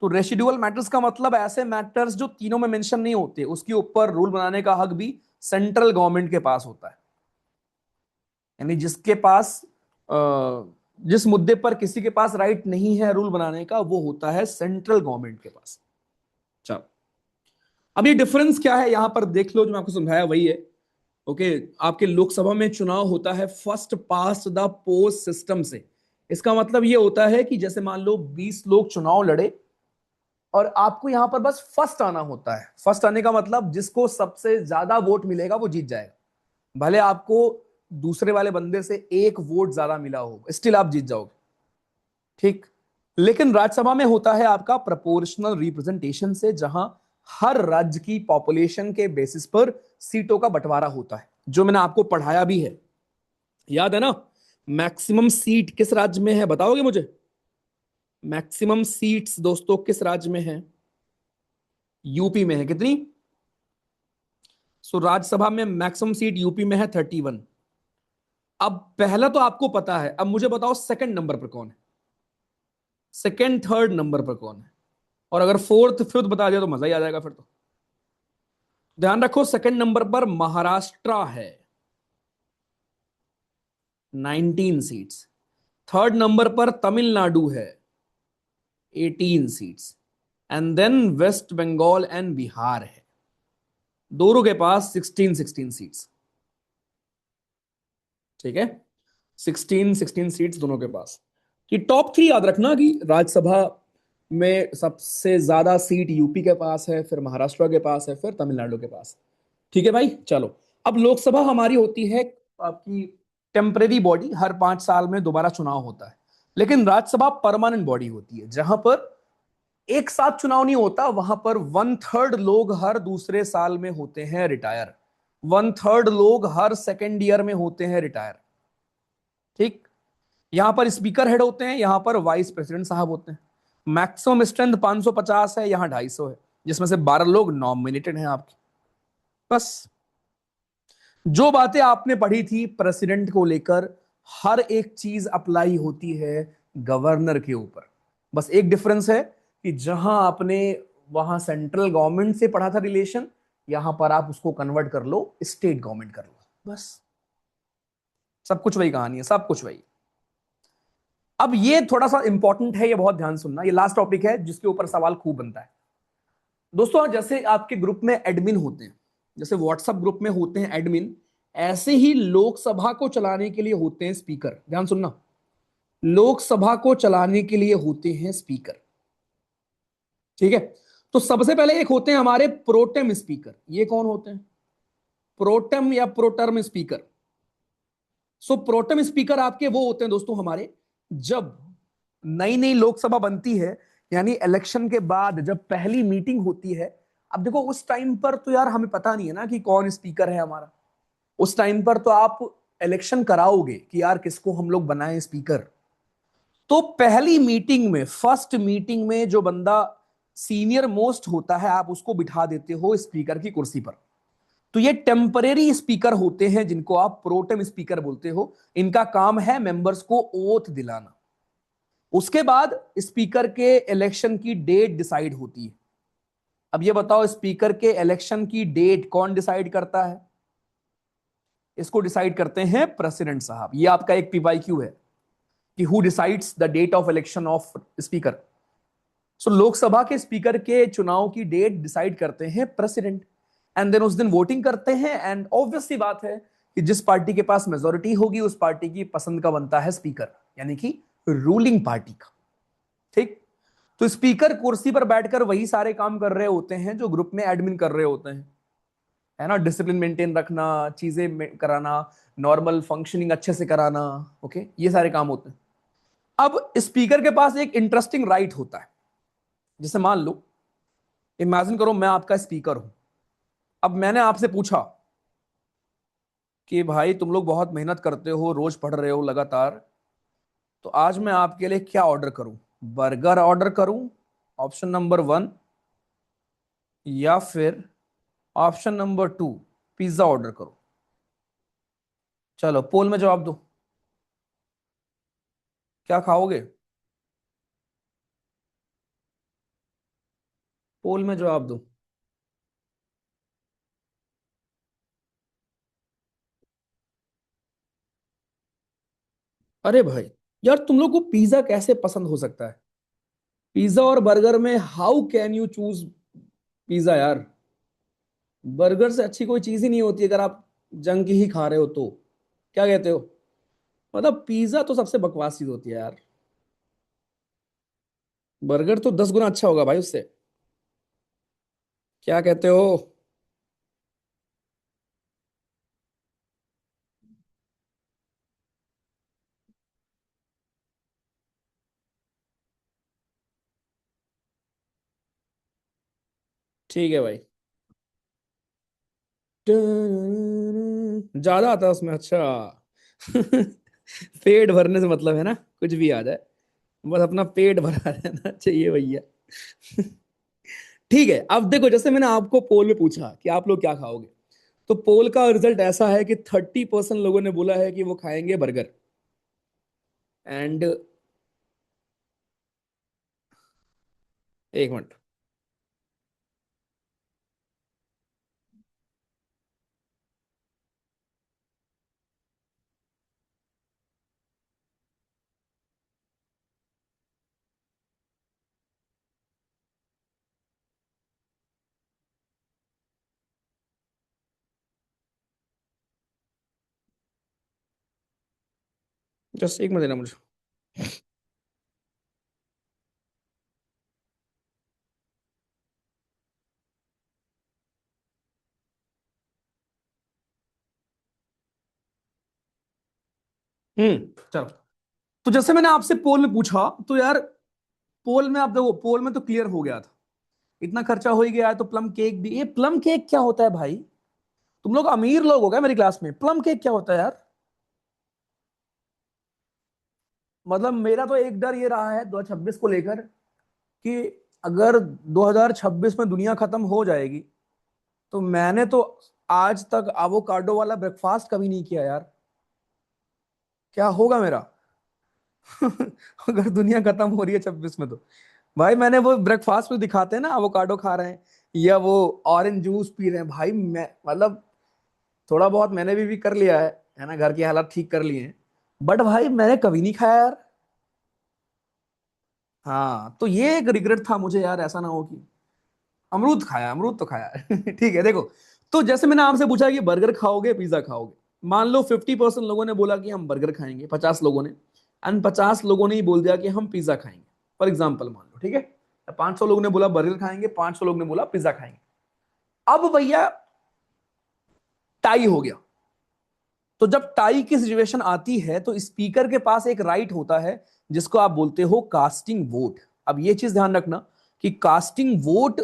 तो रेसिडुअल मैटर्स का मतलब ऐसे मैटर्स जो तीनों में मेंशन नहीं होते, उसके ऊपर रूल बनाने का हक भी सेंट्रल गवर्नमेंट के पास होता है। यानी जिसके पास जिस मुद्दे पर किसी के पास राइट नहीं है रूल बनाने का, वो होता है सेंट्रल गवर्नमेंट के पास। चलो, अब ये डिफरेंस क्या है यहां पर देख लो, जो मैं आपको समझाया वही है। ओके, आपके लोकसभा में चुनाव होता है first past the post system से। इसका मतलब ये होता है कि जैसे मान लो 20 लोग चुनाव लड़े और आपको यहां पर बस फर्स्ट आना होता है। फर्स्ट आने का मतलब जिसको सबसे ज्यादा वोट मिलेगा वो जीत जाएगा, भले आपको दूसरे वाले बंदे से एक वोट ज्यादा मिला हो, स्टिल आप जीत जाओगे, ठीक। लेकिन राज्यसभा में होता है आपका प्रोपोर्शनल रिप्रेजेंटेशन से, जहां हर राज्य की पॉपुलेशन के बेसिस पर सीटों का बंटवारा होता है, जो मैंने आपको पढ़ाया भी है, याद है ना। मैक्सिमम सीट किस राज्य में है बताओगे मुझे? मैक्सिमम सीट्स दोस्तों किस राज्य में है? यूपी में है। कितनी? सो राज्यसभा में मैक्सिमम सीट यूपी में है 31। अब पहला तो आपको पता है, अब मुझे बताओ सेकंड नंबर पर कौन है, सेकंड थर्ड नंबर पर कौन है? और अगर फोर्थ फिफ्थ बता दिया तो मजा ही आ जाएगा फिर तो। ध्यान रखो, सेकंड नंबर पर महाराष्ट्र है, 19 सीट्स। थर्ड नंबर पर तमिलनाडु है, 18 seats. And then West Bengal and Bihar है, दोनों के पास 16 16 सीट्स, ठीक है। 16 16 सीट्स दोनों के पास। कि टॉप थ्री याद रखना कि राज्यसभा में सबसे ज्यादा सीट यूपी के पास है, फिर महाराष्ट्र के पास है, फिर तमिलनाडु के पास, ठीक है भाई। चलो, अब लोकसभा हमारी होती है आपकी टेम्परेरी बॉडी, हर 5 साल में दोबारा चुनाव होता है। लेकिन राज्यसभा परमानेंट बॉडी होती है, जहां पर एक साथ चुनाव नहीं होता, वहां पर 1/3 लोग हर दूसरे साल में होते हैं रिटायर, 1/3 लोग हर सेकेंड ईयर में होते हैं रिटायर, ठीक। यहां पर स्पीकर हेड होते हैं, यहां पर वाइस प्रेसिडेंट साहब होते हैं। मैक्सिमम स्ट्रेंथ 550 है, यहां 250 है, जिसमें से 12 लोग नॉमिनेटेड हैं आपके। बस जो बातें आपने पढ़ी थी प्रेसिडेंट को लेकर, हर एक चीज अप्लाई होती है गवर्नर के ऊपर। बस एक डिफरेंस है कि जहां आपने वहां सेंट्रल गवर्नमेंट से पढ़ा था रिलेशन, यहां पर आप उसको कन्वर्ट कर लो, स्टेट गवर्नमेंट कर लो, बस सब कुछ वही कहानी है, सब कुछ वही। अब ये थोड़ा सा इंपॉर्टेंट है, ये बहुत ध्यान सुनना, ये लास्ट टॉपिक है जिसके ऊपर सवाल खूब बनता है दोस्तों। जैसे आपके ग्रुप में एडमिन होते हैं, जैसे व्हाट्सएप ग्रुप में होते हैं एडमिन, ऐसे ही लोकसभा को चलाने के लिए होते हैं स्पीकर। ध्यान सुनना, लोकसभा को चलाने के लिए होते हैं स्पीकर, ठीक है। तो सबसे पहले एक होते हैं हमारे प्रोटेम स्पीकर। ये कौन होते हैं? प्रोटेम या प्रोटर्म स्पीकर। सो प्रोटेम स्पीकर आपके वो होते हैं दोस्तों हमारे, जब नई नई लोकसभा बनती है, यानी इलेक्शन के बाद जब पहली मीटिंग होती है। अब देखो उस टाइम पर तो यार हमें पता नहीं है ना कि कौन स्पीकर है हमारा। उस टाइम पर तो आप इलेक्शन कराओगे कि यार किसको हम लोग बनाएं स्पीकर। तो पहली मीटिंग में, फर्स्ट मीटिंग में जो बंदा सीनियर मोस्ट होता है, आप उसको बिठा देते हो स्पीकर की कुर्सी पर। तो ये टेम्परेरी स्पीकर होते हैं, जिनको आप प्रोटेम स्पीकर बोलते हो। इनका काम है मेंबर्स को ओथ दिलाना। उसके बाद स्पीकर के इलेक्शन की डेट डिसाइड होती है। अब ये बताओ, स्पीकर के इलेक्शन की डेट कौन डिसाइड करता है? इसको डिसाइड करते हैं प्रेसिडेंट साहब। ये आपका एक पीवाईक्यू है कि who decides the date of election of speaker. So Lok Sabha के स्पीकर के चुनाव की डेट डिसाइड करते हैं प्रेसिडेंट, एंड देन उस दिन वोटिंग करते हैं, एंड ऑब्वियस सी बात है कि जिस पार्टी के पास मेजोरिटी होगी उस पार्टी की पसंद का बनता है स्पीकर, यानी कि रूलिंग पार्टी का। ठीक। तो स्पीकर कुर्सी पर बैठकर वही सारे काम कर रहे होते हैं जो ग्रुप में एडमिन कर रहे होते हैं, है ना। डिसिप्लिन मेंटेन रखना, कराना, नॉर्मल फंक्शनिंग अच्छे से कराना, ओके, ये सारे काम होते हैं। अब स्पीकर के पास एक इंटरेस्टिंग राइट होता है। जैसे मान लो, इमेजिन करो मैं आपका स्पीकर हूं। अब मैंने आपसे पूछा कि भाई तुम लोग बहुत मेहनत करते हो, रोज पढ़ रहे हो लगातार, तो आज मैं आपके लिए क्या ऑर्डर करूं? बर्गर ऑर्डर करूं, ऑप्शन नंबर 1, या फिर ऑप्शन नंबर 2, पिज्जा ऑर्डर करूं? चलो पोल में जवाब दो, क्या खाओगे? पोल में जवाब दो। अरे भाई, यार तुम लोग को पिज्जा कैसे पसंद हो सकता है? पिज्जा और बर्गर में how can you choose pizza यार? बर्गर से अच्छी कोई चीज ही नहीं होती अगर आप जंक ही खा रहे हो तो। क्या कहते हो? मतलब पिज्जा तो सबसे बकवास चीज होती है यार। बर्गर तो 10 गुना अच्छा होगा भाई उससे। क्या कहते हो? ठीक है भाई। ज्यादा आता है उसमें, अच्छा। पेट भरने से मतलब है ना, कुछ भी आ जाए, बस अपना पेट भरा रहना चाहिए भैया। ठीक है, अब देखो, जैसे मैंने आपको पोल में पूछा कि आप लोग क्या खाओगे, तो पोल का रिजल्ट ऐसा है कि 30% लोगों ने बोला है कि वो खाएंगे बर्गर। एंड एक मिनट। जस्ट एक मिनट देना मुझे। चलो। तो जैसे मैंने आपसे पोल में पूछा, तो यार पोल में आप देखो, पोल में तो क्लियर हो गया था, इतना खर्चा हो ही गया है, तो प्लम केक भी। ये प्लम केक क्या होता है भाई? तुम लोग अमीर लोग हो गए मेरी क्लास में, प्लम केक क्या होता है यार? मतलब मेरा तो एक डर ये रहा है 2026 को लेकर कि अगर 2026 में दुनिया खत्म हो जाएगी, तो मैंने तो आज तक एवोकाडो वाला ब्रेकफास्ट कभी नहीं किया यार। क्या होगा मेरा? अगर दुनिया खत्म हो रही है 26 में तो भाई, मैंने वो ब्रेकफास्ट में दिखाते हैं ना, एवोकाडो खा रहे हैं या वो ऑरेंज जूस पी रहे हैं, भाई मैं मतलब थोड़ा बहुत मैंने भी कर लिया है ना, घर की हालात ठीक कर लिए हैं, बट भाई मैंने कभी नहीं खाया यार। हाँ, तो ये एक रिग्रेट था मुझे यार, ऐसा ना हो कि अमरूद खाया, अमरूद तो खाया। ठीक है, देखो, तो जैसे मैंने आपसे पूछा कि बर्गर खाओगे पिज्जा खाओगे, मान लो 50% लोगों ने बोला कि हम बर्गर खाएंगे, 50 लोगों ने, एंड 50 लोगों ने ही बोल दिया कि हम पिज्जा खाएंगे। फॉर एग्जाम्पल मान लो, ठीक है, 500 लोगों ने बोला बर्गर खाएंगे, 500 लोगों ने बोला पिज्जा खाएंगे। अब भैया टाई हो गया। तो जब टाई की सिचुएशन आती है तो स्पीकर के पास एक राइट होता है जिसको आप बोलते हो कास्टिंग वोट। अब ये चीज ध्यान रखना कि कास्टिंग वोट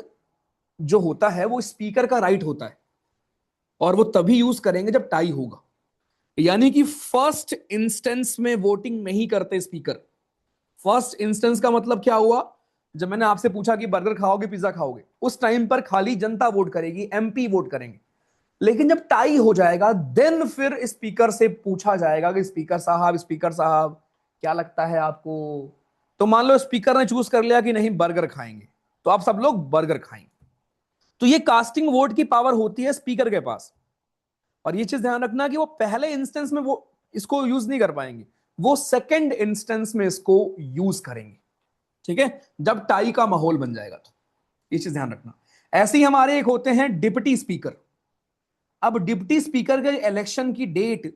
जो होता है वो स्पीकर का राइट होता है, और वो तभी यूज करेंगे जब टाई होगा। यानी कि फर्स्ट इंस्टेंस में वोटिंग नहीं करते स्पीकर। फर्स्ट इंस्टेंस का मतलब क्या हुआ? जब मैंने आपसे पूछा कि बर्गर खाओगे पिज्जा खाओगे, उस टाइम पर खाली जनता वोट करेगी, एमपी वोट करेंगे। लेकिन जब टाई हो जाएगा देन फिर स्पीकर से पूछा जाएगा कि स्पीकर साहब, स्पीकर साहब, क्या लगता है आपको? तो मान लो स्पीकर ने चूज कर लिया कि नहीं बर्गर खाएंगे, तो आप सब लोग बर्गर खाएंगे। तो ये कास्टिंग वोट की पावर होती है स्पीकर के पास। और ये चीज ध्यान रखना कि वो पहले इंस्टेंस में वो इसको यूज नहीं कर पाएंगे, वो सेकंड इंस्टेंस में इसको यूज करेंगे, ठीक है, जब टाई का माहौल बन जाएगा। तो ये चीज ध्यान रखना। ऐसे ही हमारे एक होते हैं डिप्टी स्पीकर। अब डिप्टी स्पीकर के इलेक्शन की डेट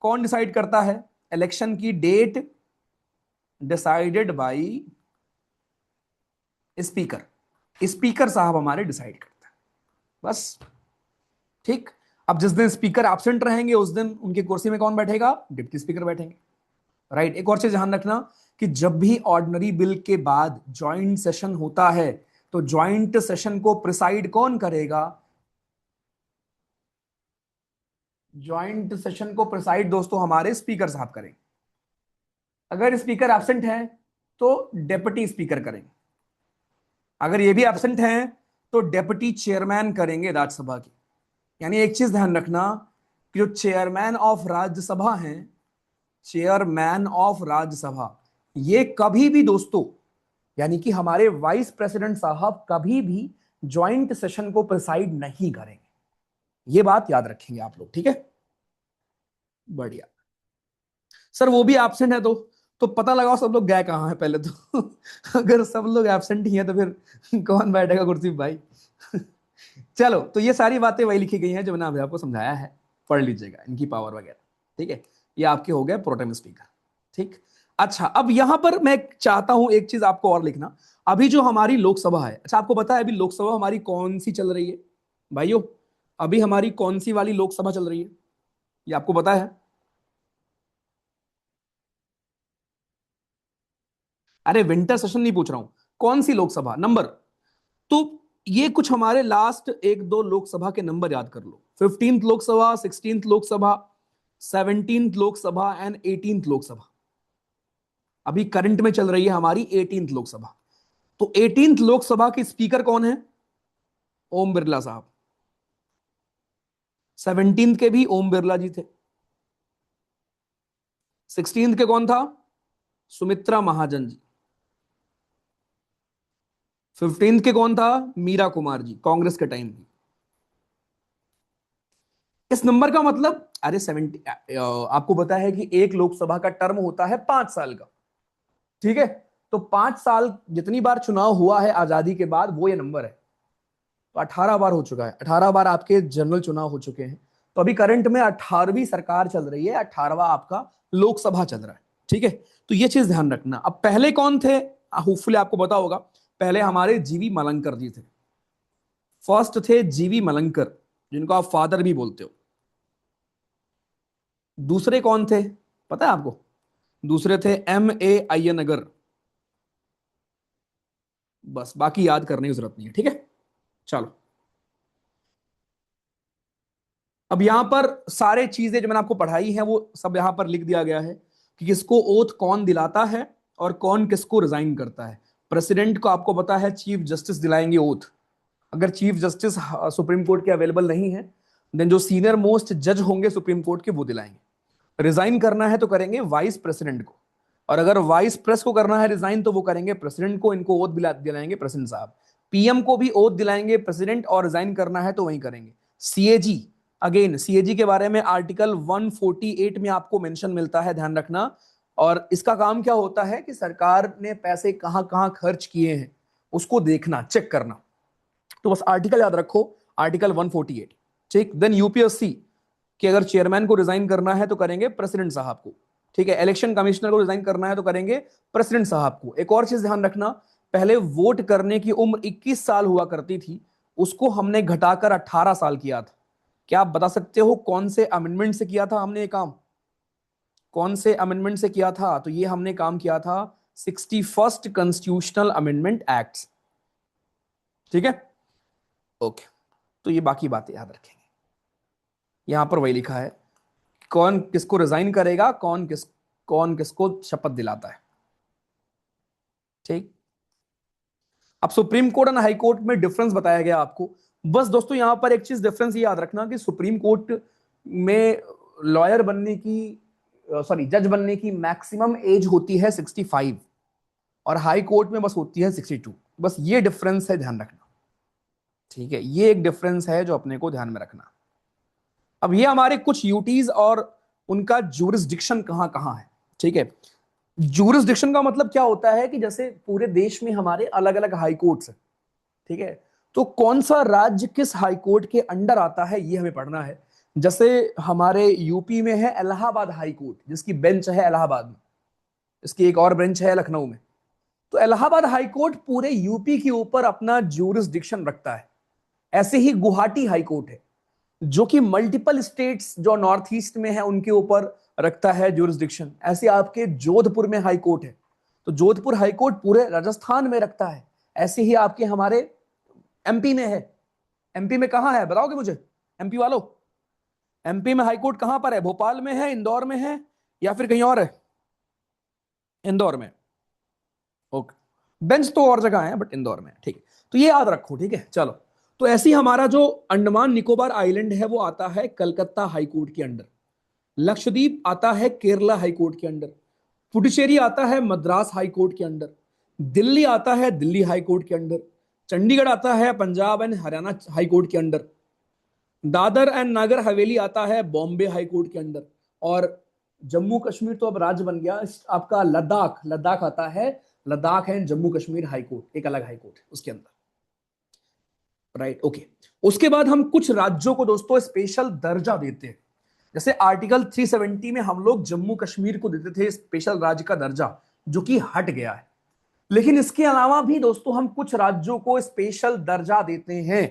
कौन डिसाइड करता है? इलेक्शन की date decided by speaker. Speaker साहब हमारे डिसाइड करता है, बस। ठीक। अब जिस दिन स्पीकर एब्सेंट रहेंगे उस दिन उनकी कुर्सी में कौन बैठेगा? डिप्टी स्पीकर बैठेंगे। राइट। एक और चीज ध्यान रखना कि जब भी ऑर्डिनरी बिल के बाद ज्वाइंट सेशन होता है तो ज्वाइंट सेशन को प्रिसाइड कौन करेगा? ज्वाइंट सेशन को प्रिसाइड दोस्तों हमारे स्पीकर साहब करेंगे। अगर स्पीकर एब्सेंट है तो डेप्यूटी स्पीकर करेंगे। अगर ये भी एब्सेंट है तो डेप्यूटी चेयरमैन करेंगे राज्यसभा की। यानी एक चीज ध्यान रखना कि जो चेयरमैन ऑफ राज्यसभा हैं, चेयरमैन ऑफ राज्यसभा, ये कभी भी दोस्तों, यानी कि हमारे वाइस प्रेसिडेंट साहब कभी भी ज्वाइंट सेशन को प्रिसाइड नहीं करेंगे। ये बात याद रखेंगे आप लोग, ठीक है? बढ़िया। सर वो भी एब्सेंट है तो पता लगाओ सब लोग गए कहां है पहले तो। अगर सब लोग एब्सेंट ही हैं तो फिर कौन बैठेगा कुर्सी पे भाई? चलो, तो ये सारी बातें वही लिखी गई हैं जो मैंने अभी आपको समझाया है, पढ़ लीजिएगा इनकी पावर वगैरह, ठीक है? ये आपके हो गए प्रोटेम स्पीकर। ठीक। अच्छा, अब यहां पर मैं चाहता हूं एक चीज आपको और लिखना। अभी जो हमारी लोकसभा है, अच्छा आपको पता है अभी लोकसभा हमारी कौन सी चल रही है भाइयों? अभी हमारी कौन सी वाली लोकसभा चल रही है, ये आपको पता है? अरे विंटर सेशन नहीं पूछ रहा हूं, कौन सी लोकसभा नंबर। तो ये कुछ हमारे लास्ट एक दो लोकसभा के नंबर याद कर लो। 15th Lok Sabha, 16th Lok Sabha, 17th Lok Sabha and 18th Lok Sabha. अभी करंट में चल रही है हमारी 18th लोकसभा। तो 18th लोकसभा के स्पीकर कौन है? ओम बिरला साहब। 17th के भी ओम बिरला जी थे। 16th के कौन था? सुमित्रा महाजन जी। 15th के कौन था? मीरा कुमार जी, कांग्रेस के टाइम की। इस नंबर का मतलब, अरे 70, आपको पता है कि एक लोकसभा का टर्म होता है 5 साल का, ठीक है? तो 5 साल जितनी बार चुनाव हुआ है आजादी के बाद वो ये नंबर है। तो 18 बार हो चुका है, 18 बार आपके जनरल चुनाव हो चुके हैं। तो अभी करंट में 18वीं सरकार चल रही है, 18वां आपका लोकसभा चल रहा है, ठीक है? तो ये चीज ध्यान रखना। अब पहले कौन थे? होपफुली आपको पता होगा। पहले हमारे जीवी मलंकर जी थे। फर्स्ट थे जीवी मलंकर, जिनको आप फादर भी बोलते हो। दूसरे कौन थे पता है आपको? दूसरे थे M A अय्यनगर। बस, बाकी याद करने की जरूरत नहीं है, ठीक है? चलो, अब यहां पर सारे चीजें जो मैंने आपको पढ़ाई है वो सब यहां पर लिख दिया गया है कि किसको ओथ कौन दिलाता है और कौन किसको रिजाइन करता है। प्रेसिडेंट को आपको पता है चीफ जस्टिस दिलाएंगे ओथ। अगर चीफ जस्टिस सुप्रीम कोर्ट के अवेलेबल नहीं है देन जो सीनियर मोस्ट जज होंगे सुप्रीम कोर्ट के वो दिलाएंगे। रिजाइन करना है तो करेंगे वाइस प्रेसिडेंट को, और अगर वाइस प्रेस को करना है रिजाइन तो वो करेंगे प्रेसिडेंट को। इनको ओथ दिलाएंगे प्रेसिडेंट साहब। पीएम को भी ओथ दिलाएंगे प्रेसिडेंट, और रिजाइन करना है तो वही करेंगे। सीएजी, अगेन सीएजी के बारे में आर्टिकल 148 में आपको मेंशन मिलता है, ध्यान रखना। और इसका काम क्या होता है कि सरकार ने पैसे कहां कहां खर्च किए हैं उसको देखना, चेक करना। तो बस आर्टिकल याद रखो, आर्टिकल 148। ठीक। देन यूपीएससी कि अगर चेयरमैन को रिजाइन करना है तो करेंगे प्रेसिडेंट साहब को, ठीक है? इलेक्शन कमिश्नर को रिजाइन करना है तो करेंगे प्रेसिडेंट साहब को। एक और चीज ध्यान रखना, पहले वोट करने की उम्र 21 साल हुआ करती थी, उसको हमने घटाकर 18 साल किया था। क्या आप बता सकते हो कौन से अमेंडमेंट से किया था हमने ये काम? कौन से अमेंडमेंट से किया था? तो ये हमने काम किया था 61st कॉन्स्टिट्यूशनल अमेंडमेंट एक्ट, ठीक है? ओके। तो ये बाकी बातें याद रखेंगे। यहां पर वही लिखा है कौन किसको रिजाइन करेगा, कौन किसको शपथ दिलाता है, ठीक? अब सुप्रीम कोर्ट और हाई कोर्ट में डिफरेंस बताया गया आपको। बस दोस्तों यहां पर एक चीज डिफरेंस ये याद रखना कि सुप्रीम कोर्ट में लॉयर बनने की, सॉरी जज बनने की मैक्सिमम एज होती है 65, और हाई कोर्ट में बस होती है 62। बस ये डिफरेंस है, ध्यान रखना, ठीक है? ये एक डिफरेंस है जो अपने को ध्यान में रखना। अब ये हमारे कुछ यूटीज और उनका जुरिस्डिक्शन कहां कहां है, ठीक है। जुरिस्डिक्शन का मतलब क्या होता है कि जैसे पूरे देश में हमारे अलग अलग हाई कोर्ट्स हैं, ठीक है। तो कौन सा राज्य किस हाई कोर्ट के अंडर आता है ये हमें पढ़ना है। जैसे हमारे यूपी में है इलाहाबाद हाई कोर्ट, जिसकी बेंच है इलाहाबाद में, इसकी एक और बेंच है लखनऊ में। तो इलाहाबाद हाई कोर्ट पूरे यूपी के ऊपर अपना ज्यूरिसडिक्शन रखता है। ऐसे ही गुवाहाटी हाई कोर्ट है, जो कि मल्टीपल स्टेट्स जो नॉर्थ ईस्ट में है उनके ऊपर रखता है ज्यूरिसडिक्शन। ऐसे आपके जोधपुर में हाई कोर्ट है, तो जोधपुर हाई कोर्ट पूरे राजस्थान में रखता है। ऐसे ही आपके हमारे एमपी में है। एमपी में कहां है बताओगे मुझे, एमपी वालों? एमपी में हाई कोर्ट कहां पर है? भोपाल में है, इंदौर में है, या फिर कहीं और है? इंदौर में। ओके, बेंच तो और जगह है बट इंदौर में है, ठीक है। तो ये याद रखो, ठीक है। चलो, तो ऐसे ही हमारा जो अंडमान निकोबार आइलैंड है वो आता है कलकत्ता हाई कोर्ट के अंडर। लक्षद्वीप आता है केरला हाई कोर्ट के अंडर। पुडुचेरी आता है मद्रास हाई कोर्ट के अंडर। दिल्ली आता है दिल्ली हाई कोर्ट के अंडर। चंडीगढ़ आता है Punjab and Haryana high court के अंडर। दादर एंड नागर हवेली आता है बॉम्बे हाई कोर्ट के अंडर। और जम्मू कश्मीर तो अब राज्य बन गया, आपका लद्दाख, लद्दाख आता है Ladakh and Jammu Kashmir high court, एक अलग हाई कोर्ट है उसके अंदर, राइट। ओके, उसके बाद हम कुछ राज्यों को दोस्तों स्पेशल दर्जा देते हैं। जैसे आर्टिकल 370 में हम लोग जम्मू कश्मीर को देते थे स्पेशल राज्य का दर्जा, जो कि हट गया है। लेकिन इसके अलावा भी दोस्तों हम कुछ राज्यों को स्पेशल दर्जा देते हैं।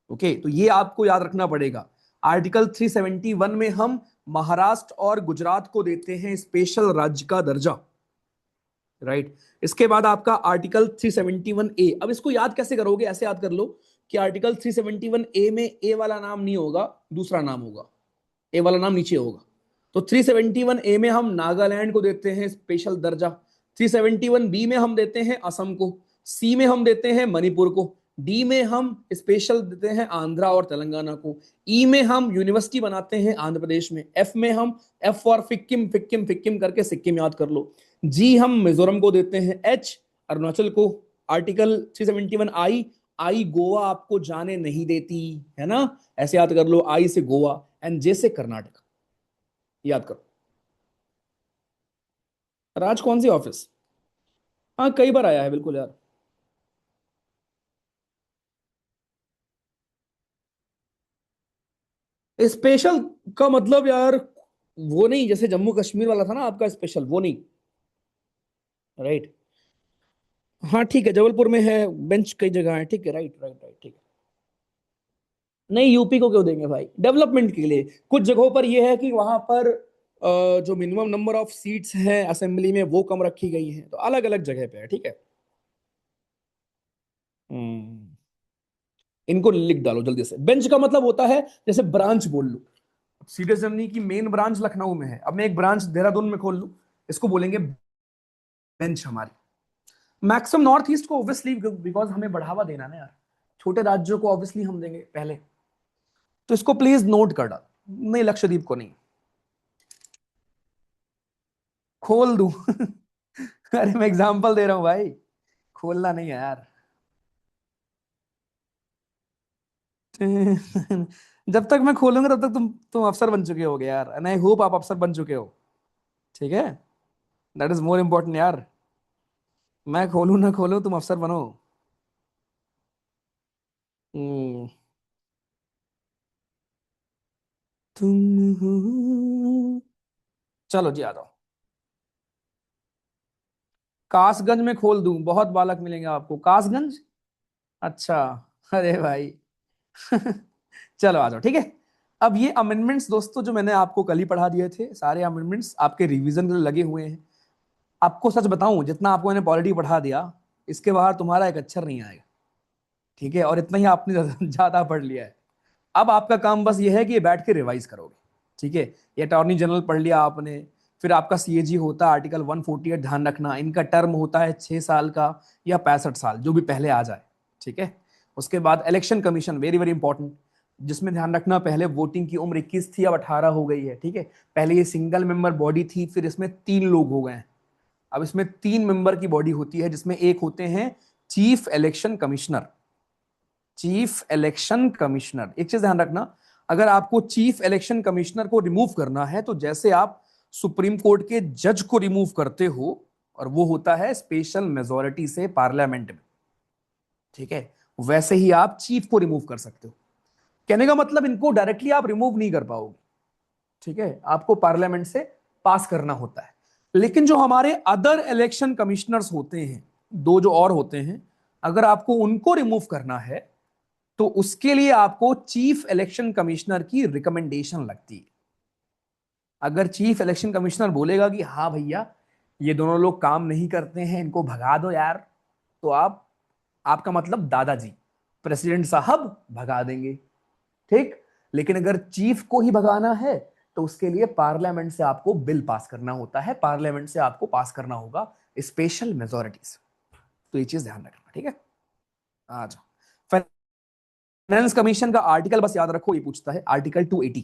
ओके, तो ये आपको याद रखना पड़ेगा। आर्टिकल 371 में हम महाराष्ट्र और गुजरात को देते हैं स्पेशल राज्य का दर्जा, राइट। इसके बाद आपका आर्टिकल 371 ए। अब इसको याद कैसे करोगे? ऐसे याद कर लो कि आर्टिकल 371 ए में ए वाला नाम नहीं होगा, दूसरा नाम होगा, ए वाला नाम नीचे होगा। तो 371 ए में हम नागालैंड को देते हैं स्पेशल दर्जा। 371 बी में हम देते हैं असम को। सी में हम देते हैं मणिपुर को। डी में हम स्पेशल देते हैं आंध्रा और तेलंगाना को। ई में हम यूनिवर्सिटी बनाते हैं आंध्र प्रदेश में। एफ में हम, एफ फॉर सिक्किम, फिक्किम फिक्किम करके सिक्किम याद कर लो। जी हम मिजोरम को देते हैं। एच अरुणाचल को। आर्टिकल 371 आई, आई गोवा आपको जाने नहीं देती है ना, ऐसे याद कर लो। आई से गोवा एंड जे से कर्नाटक, याद करो। राज कौन सी ऑफिस? हाँ कई बार आया है बिल्कुल यार। स्पेशल का मतलब यार वो नहीं, जैसे जम्मू कश्मीर वाला था ना आपका स्पेशल, वो नहीं, राइट। हाँ ठीक है, जबलपुर में है बेंच, कई जगह है, ठीक है, राइट राइट राइट, ठीक है। नहीं, यूपी को क्यों देंगे भाई, डेवलपमेंट के लिए। कुछ जगहों पर यह है कि वहां पर जो मिनिमम नंबर ऑफ सीट्स हैं असेंबली में वो कम रखी गई हैं, तो अलग अलग जगह पे है, ठीक है। हम्म, इनको लिख डालो जल्दी से। बेंच का मतलब होता है जैसे ब्रांच बोल लो। सीधे से नहीं कि मेन ब्रांच लखनऊ में है, अब मैं एक ब्रांच देहरादून में खोल लूं, इसको बोलेंगे बेंच हमारी। मैक्सिमम नॉर्थ ईस्ट को ऑब्वियसली, बिकॉज हमें बढ़ावा देना ना यार, छोटे राज्यों को ऑब्वियसली हम देंगे पहले, तो इसको प्लीज नोट कर डाल। नहीं, लक्षद्वीप को नहीं। खोल दूं? अरे मैं एग्जांपल दे रहा हूं भाई, खोलना नहीं है यार। जब तक मैं खोलूंगा तब तक तुम अफसर बन चुके होगे यार, एंड आई होप आप अफसर बन चुके हो, ठीक है। दैट इज मोर इंपॉर्टेंट यार। मैं खोलूं ना खोलूं, तुम अफसर बनो। हम्म, तुम हो। चलो जी आ जाओ। कासगंज में खोल दूं? बहुत बालक मिलेंगे आपको कासगंज। अच्छा, अरे भाई। चलो आ जाओ, ठीक है। अब ये अमेंडमेंट्स दोस्तों जो मैंने आपको कल ही पढ़ा दिए थे, सारे अमेंडमेंट्स आपके रिवीजन के लिए लगे हुए हैं। आपको सच बताऊं, जितना आपको मैंने पॉलिटी पढ़ा दिया, इसके बाहर तुम्हारा एक अक्षर नहीं आएगा, ठीक है। और इतना ही आपने ज्यादा पढ़ लिया है। अब आपका काम बस ये है कि ये बैठ के रिवाइज करोगे, ठीक है। ये अटॉर्नी जनरल पढ़ लिया आपने, फिर आपका सीएजी होता है आर्टिकल 148, ध्यान रखना इनका टर्म होता है 6 साल का या 65 साल, जो भी पहले आ जाए, ठीक है। उसके बाद election commission, very very important, जिसमें ध्यान रखना पहले वोटिंग की उम्र 21 थी, अब 18 हो गई है, ठीक है। पहले ये सिंगल मेंबर बॉडी थी, फिर इसमें 3 लोग हो गए हैं। अब इसमें 3 मेंबर की बॉडी होती है, जिसमें एक होते हैं chief election commissioner. Chief election commissioner, एक चीज ध्यान रखना, अगर आपको चीफ इलेक्शन कमिश्नर को रिमूव करना है तो जैसे आप सुप्रीम कोर्ट के जज को रिमूव करते हो, और वो होता है स्पेशल मेजोरिटी से पार्लियामेंट में, ठीक है, वैसे ही आप चीफ को रिमूव कर सकते हो। कहने का मतलब इनको डायरेक्टली आप रिमूव नहीं कर पाओगे, ठीक है, आपको पार्लियामेंट से पास करना होता है। लेकिन जो हमारे अदर इलेक्शन कमिश्नर्स होते हैं, दो जो और होते हैं, अगर आपको उनको रिमूव करना है तो उसके लिए आपको चीफ इलेक्शन कमिश्नर की रिकमेंडेशन लगती है। अगर चीफ इलेक्शन कमिश्नर बोलेगा कि हाँ भैया ये दोनों लोग काम नहीं करते हैं, इनको भगा दो यार, तो आपका मतलब दादाजी प्रेसिडेंट साहब भगा देंगे, ठीक। लेकिन अगर चीफ को ही भगाना है तो उसके लिए पार्लियामेंट से आपको बिल पास करना होता है, पार्लियामेंट से आपको पास करना होगा स्पेशल मेजोरिटीज। तो ये चीज ध्यान रखना, ठीक है। आ जाओ, फाइनेंस कमीशन का आर्टिकल बस याद रखो, ये पूछता है आर्टिकल 280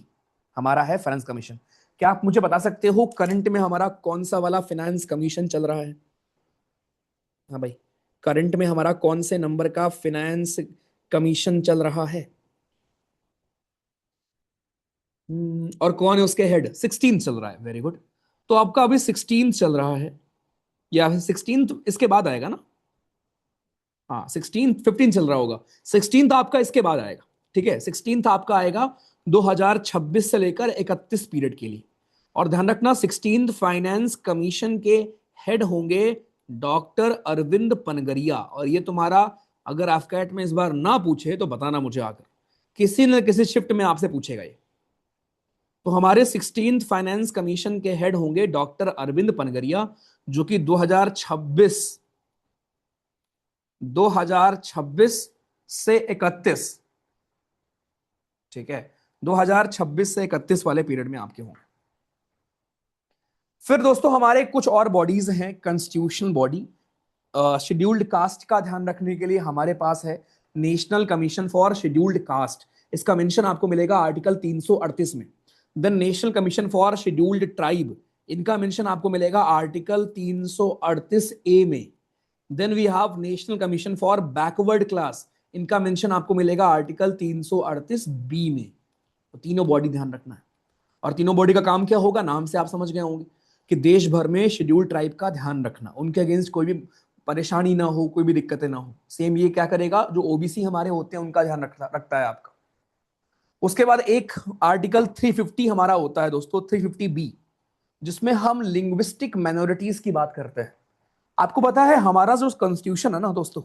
हमारा है फाइनेंस कमीशन। क्या आप मुझे बता सकते हो करंट में हमारा कौन सा वाला फाइनेंस कमीशन चल रहा है? हाँ भाई, करंट में हमारा कौन से नंबर का फाइनेंस कमीशन चल रहा है? और कौन है उसके हेड? 16 चल रहा है, वेरी गुड। तो आपका अभी 16 चल रहा है, या 16 इसके बाद आएगा ना? हाँ, 16 15 चल रहा होगा, 16 आपका इसके बाद आएगा, ठीक है। 16 आपका आएगा 2026 से लेकर 31 पीरियड के लिए। और ध्यान रखना 16 फाइनेंस कमीशन के हेड होंगे डॉक्टर अरविंद पनगरिया। और ये तुम्हारा अगर एफकैट में इस बार ना पूछे तो बताना मुझे आकर, किसी न किसी शिफ्ट में आपसे पूछेगा ये। तो हमारे 16 फाइनेंस कमीशन के हेड होंगे डॉक्टर अरविंद पनगरिया, जो कि 2026 से 31, ठीक है, 2026 से 31 वाले पीरियड में आपके होंगे। फिर दोस्तों हमारे कुछ और बॉडीज हैं कॉन्स्टिट्यूशनल बॉडी। शेड्यूल्ड कास्ट का ध्यान रखने के लिए हमारे पास है national commission for scheduled caste, इसका मेंशन आपको मिलेगा आर्टिकल 338 में। Then national commission for scheduled tribe, इनका मेंशन आपको मिलेगा आर्टिकल 338 ए में। Then we have national commission for backward class, इनका मेंशन आपको मिलेगा आर्टिकल 338 बी में। तो तीनों बॉडी ध्यान रखना है। और तीनों बॉडी का काम क्या होगा, नाम से आप समझ गए होंगे कि देश भर में शेड्यूल ट्राइब का ध्यान रखना, उनके अगेंस्ट कोई भी परेशानी ना हो, कोई भी दिक्कतें ना हो। सेम ये क्या करेगा, जो ओबीसी हमारे होते हैं उनका ध्यान रखता है आपका। उसके बाद एक आर्टिकल 350 हमारा होता है दोस्तों, 350 बी, जिसमें हम लिंग्विस्टिक माइनॉरिटीज की बात करते हैं। आपको पता है हमारा जो कॉन्स्टिट्यूशन है ना दोस्तों,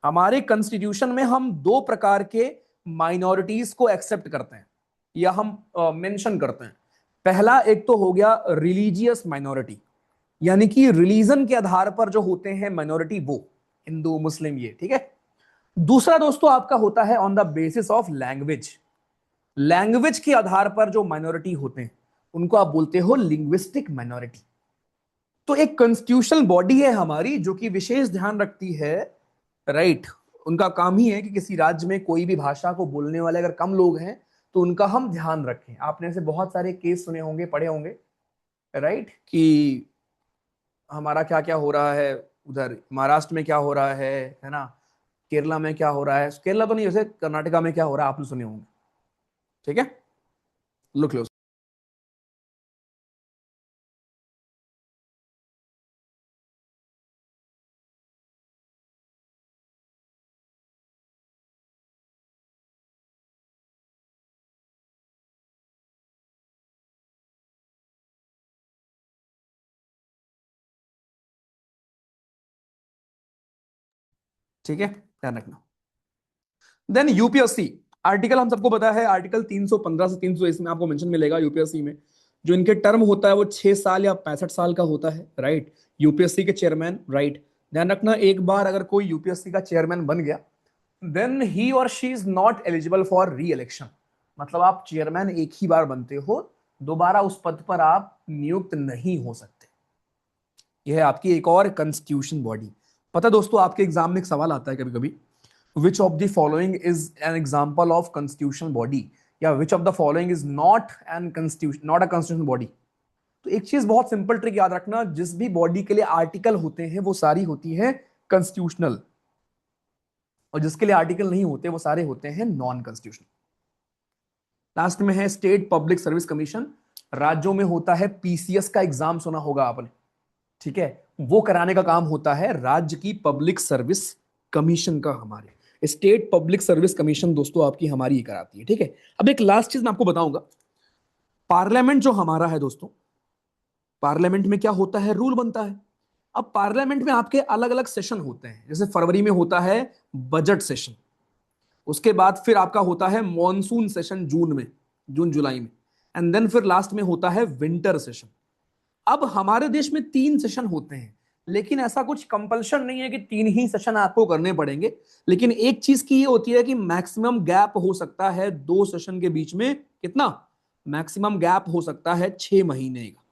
हमारे कॉन्स्टिट्यूशन में हम दो प्रकार के माइनॉरिटीज को एक्सेप्ट करते हैं या हम मेंशन करते हैं। पहला एक तो हो गया रिलीजियस माइनॉरिटी, यानी कि रिलीजन के आधार पर जो होते हैं माइनॉरिटी, वो हिंदू मुस्लिम ये, ठीक है। दूसरा दोस्तों आपका होता है on the basis of language, language के आधार पर जो माइनॉरिटी होते हैं उनको आप बोलते हो लिंग्विस्टिक माइनॉरिटी। तो एक कॉन्स्टिट्यूशनल बॉडी है हमारी जो कि विशेष ध्यान रखती है, राइट। उनका काम ही है कि किसी राज्य में कोई भी भाषा को बोलने वाले अगर कम लोग हैं तो उनका हम ध्यान रखें। आपने ऐसे बहुत सारे केस सुने होंगे, पढ़े होंगे, राइट, कि हमारा क्या क्या हो रहा है, उधर महाराष्ट्र में क्या हो रहा है ना, केरला में क्या हो रहा है, केरला तो नहीं, वैसे कर्नाटका में क्या हो रहा है आपने सुने होंगे, ठीक है। लुक लो, ठीक है, ध्यान रखना। देन यूपीएससी आर्टिकल हम सबको पता है, आर्टिकल 315 से 320 में आपको मेंशन मिलेगा यूपीएससी में। जो इनके टर्म होता है वो 6 साल या 65 साल का होता है, राइट। यूपीएससी के चेयरमैन, राइट। ध्यान रखना एक बार अगर कोई यूपीएससी का चेयरमैन बन गया देन ही और she is not eligible for री इलेक्शन। मतलब आप चेयरमैन एक ही बार बनते हो, दोबारा उस पद पर आप नियुक्त नहीं हो सकते। यह है आपकी एक और कॉन्स्टिट्यूशन बॉडी। पता दोस्तों आपके एग्जाम में एक सवाल आता है कभी कभी, which of the following is an example of constitutional body, या which of the following is not a constitutional body। तो एक चीज बहुत सिंपल ट्रिक याद रखना, जिस भी बॉडी के लिए आर्टिकल होते हैं वो सारी होती है कॉन्स्टिट्यूशनल, और जिसके लिए आर्टिकल नहीं होते वो सारे होते हैं नॉन कॉन्स्टिट्यूशनल। लास्ट में है स्टेट पब्लिक सर्विस कमीशन। राज्यों में होता है पीसीएस का एग्जाम, सुना होगा आपने, ठीक है, वो कराने का काम होता है राज्य की पब्लिक सर्विस कमीशन का। हमारे स्टेट पब्लिक सर्विस कमीशन दोस्तों आपकी हमारी ही कराती है, ठीक है। अब एक लास्ट चीज मैं आपको बताऊंगा, पार्लियामेंट जो हमारा है दोस्तों, पार्लियामेंट में क्या होता है, रूल बनता है। अब पार्लियामेंट में आपके अलग अलग सेशन होते हैं, जैसे फरवरी में होता है बजट सेशन, उसके बाद फिर आपका होता है मॉनसून सेशन जून में, जून जुलाई में, एंड देन फिर लास्ट में होता है विंटर सेशन। अब हमारे देश में 3 सेशन होते हैं, लेकिन ऐसा कुछ कंपल्शन नहीं है कि 3 ही सेशन आपको करने पड़ेंगे। लेकिन एक चीज की ये होती है कि मैक्सिमम गैप हो सकता है 2 सेशन के बीच में, कितना मैक्सिमम गैप हो सकता है, 6 महीने का।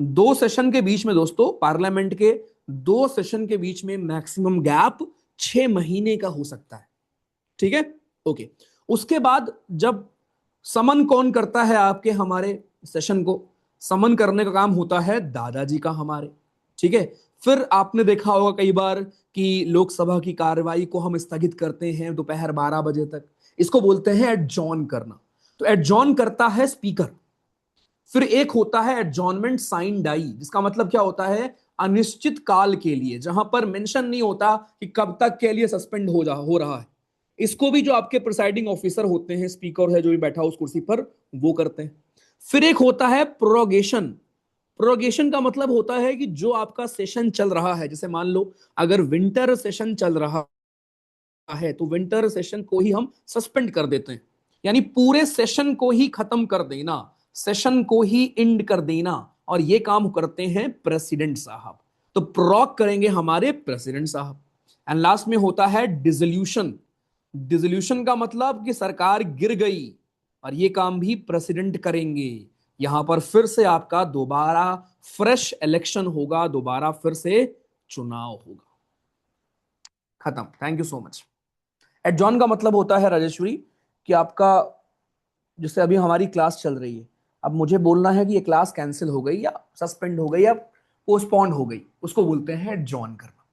2 सेशन के बीच में दोस्तों, पार्लियामेंट के 2 सेशन के बीच में मैक्सिमम गैप 6 महीने का हो सकता है, ठीक है। ओके, उसके बाद जब समन कौन करता है आपके हमारे सेशन को, समन करने का काम होता है दादाजी का हमारे, ठीक है। फिर आपने देखा होगा कई बार कि लोकसभा की कार्रवाई को हम स्थगित करते हैं दोपहर 12 बजे तक, इसको बोलते हैं एडजॉर्न करना। तो एडजॉर्न करता है स्पीकर। फिर एक होता है एडजॉर्नमेंट साइन डाई, जिसका मतलब क्या होता है, अनिश्चित काल के लिए, जहां पर मेंशन नहीं होता कि कब तक के लिए सस्पेंड हो रहा है। इसको भी जो आपके प्रिसाइडिंग ऑफिसर होते हैं, स्पीकर है जो भी बैठा उस कुर्सी पर, वो करते हैं। फिर एक होता है प्रोरोगेशन। प्रोरोगेशन का मतलब होता है कि जो आपका सेशन चल रहा है, जैसे मान लो अगर विंटर सेशन चल रहा है तो विंटर सेशन को ही हम सस्पेंड कर देते हैं, यानी पूरे सेशन को ही खत्म कर देना, सेशन को ही एंड कर देना, और ये काम करते हैं प्रेसिडेंट साहब। तो प्रोक करेंगे हमारे प्रेसिडेंट साहब। एंड लास्ट में होता है डिसोल्यूशन। डिसोल्यूशन का मतलब कि सरकार गिर गई, और ये काम भी प्रेसिडेंट करेंगे। यहां पर फिर से आपका दोबारा फ्रेश इलेक्शन होगा, दोबारा फिर से चुनाव होगा। खत्म, thank you so much. Adjourn का मतलब होता है राजेश्वरी कि आपका, जैसे अभी हमारी क्लास चल रही है, अब मुझे बोलना है कि ये क्लास कैंसिल हो गई या सस्पेंड हो गई या पोस्टपोन हो गई, उसको बोलते हैं एडजॉर्न करना।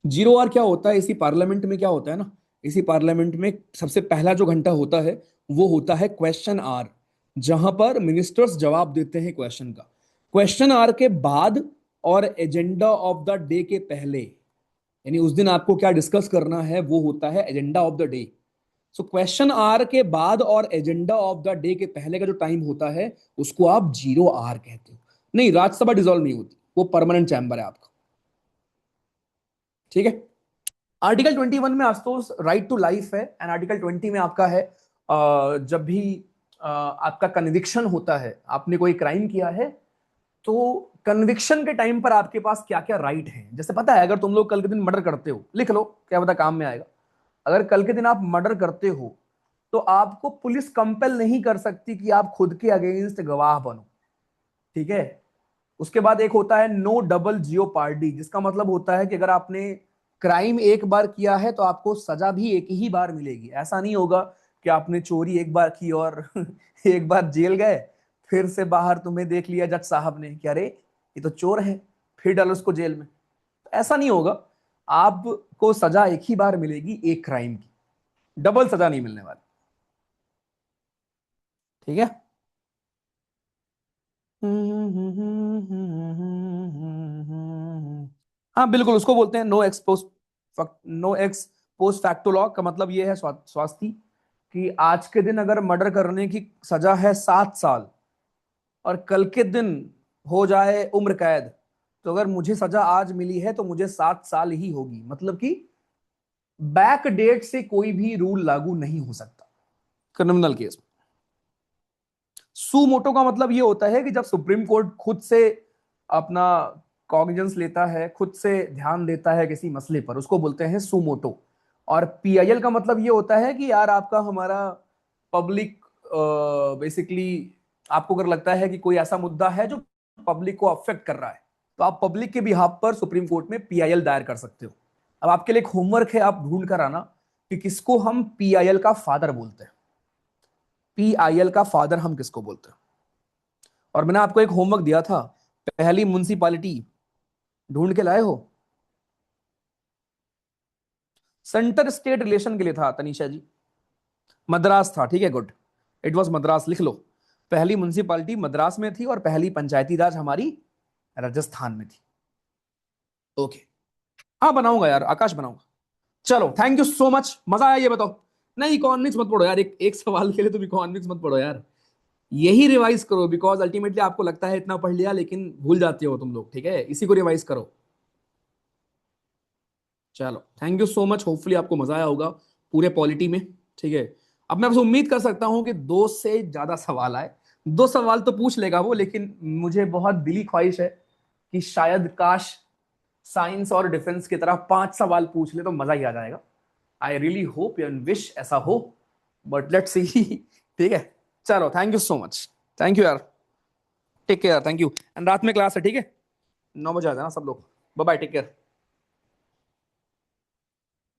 0 आर क्या होता है, इसी पार्लियामेंट में क्या होता है ना, इसी पार्लियामेंट में सबसे पहला जो घंटा होता है वो होता है क्वेश्चन आर, जहां पर मिनिस्टर्स जवाब देते हैं क्वेश्चन का। क्वेश्चन आर के बाद और एजेंडा ऑफ द डे के पहले, यानी उस दिन आपको क्या डिस्कस करना है, वो होता है agenda of the day. So question hour के बाद और एजेंडा ऑफ द डे के पहले का जो टाइम होता है उसको आप 0 आर कहते हो। नहीं, राज्यसभा डिसॉल्व नहीं होती, वो परमानेंट चैम्बर है आपका, ठीक है। आर्टिकल 21 में आशुतोष राइट टू लाइफ है, एंड आर्टिकल 20 में आपका है जब भी आपका कन्विक्शन होता है, आपने कोई क्राइम किया है, तो कन्विक्शन के टाइम पर आपके पास क्या क्या राइट है। जैसे पता है, अगर तुम लोग कल के दिन मर्डर करते हो, लिख लो क्या पता काम में आएगा। अगर कल के दिन आप मर्डर करते हो तो आपको पुलिस कंपेल नहीं कर सकती कि आप खुद के अगेंस्ट गवाह बनो, ठीक है। उसके बाद एक होता है नो डबल जियोपार्डी, जिसका मतलब होता है कि अगर आपने क्राइम एक बार किया है तो आपको सजा भी एक ही बार मिलेगी। ऐसा नहीं होगा कि आपने चोरी एक बार की और एक बार जेल गए, फिर से बाहर तुम्हें देख लिया जज साहब ने कि अरे ये तो चोर है, फिर डालो उसको जेल में। ऐसा नहीं होगा, आपको सजा एक ही बार मिलेगी एक क्राइम की, डबल सजा नहीं मिलने वाली, ठीक है। हाँ बिल्कुल, उसको बोलते हैं no ex post, no ex post facto law. का मतलब ये है स्वास्थी, कि आज के दिन अगर मर्डर करने की सजा है 7 साल और कल के दिन हो जाए उम्र कैद, तो अगर मुझे सजा आज मिली है तो मुझे 7 साल ही होगी। मतलब कि बैक डेट से कोई भी रूल लागू नहीं हो सकता क्रिमिनल केस में। सू मोटो का मतलब ये होता है कि जब सुप्रीम कोर्ट खुद से अपना कॉग्निजेंस लेता है, खुद से ध्यान देता है किसी मसले पर, उसको बोलते हैं सू मोटो। और पीआईएल का मतलब ये होता है कि यार आपका हमारा पब्लिक, बेसिकली आपको अगर लगता है कि कोई ऐसा मुद्दा है जो पब्लिक को अफेक्ट कर रहा है, तो आप पब्लिक के बिहाफ पर सुप्रीम कोर्ट में पीआईएल दायर कर सकते हो। अब आपके लिए एक होमवर्क है, आप ढूंढ कर आना कि किसको हम पीआईएल का फादर बोलते हैं। पीआईएल का फादर हम किसको बोलते हैं। और मैंने आपको एक होमवर्क दिया था, पहली म्युनिसिपैलिटी ढूंढ के लाए हो? सेंटर स्टेट रिलेशन के लिए था तनीषा जी। मद्रास था, ठीक है, गुड, इट वॉज मद्रास, लिख लो। पहली म्युनिसिपैलिटी मद्रास में थी और पहली पंचायती राज हमारी राजस्थान में थी। ओके, हाँ बनाऊंगा यार, आकाश बनाऊंगा। चलो थैंक यू सो मच, मजा आया ये बताओ। नहीं इकोनॉमिक्स मत पढ़ो यार, एक एक सवाल के लिए तुम इकोनॉमिक्स मत पढ़ो यार, यही रिवाइज करो, बिकॉज अल्टीमेटली आपको लगता है इतना पढ़ लिया लेकिन भूल जाते हो तुम लोग, ठीक है, इसी को रिवाइज करो। चलो thank you so much, hopefully आपको मजा आया होगा पूरे पॉलिटी में, ठीक है। अब मैं बस उम्मीद कर सकता हूं कि दो से ज्यादा सवाल आए, दो सवाल तो पूछ लेगा वो, लेकिन मुझे बहुत दिली ख्वाहिश है कि शायद काश साइंस और डिफेंस की तरह 5 सवाल पूछ ले तो मजा ही आ जाएगा। I really hope and wish ऐसा हो, बट लेट्स सी ठीक है। चलो thank you so much, thank you यार, take care, thank you. And रात में क्लास है, ठीक है, 9 बजे आ जाना सब लोग, बाय बाय, टेक केयर।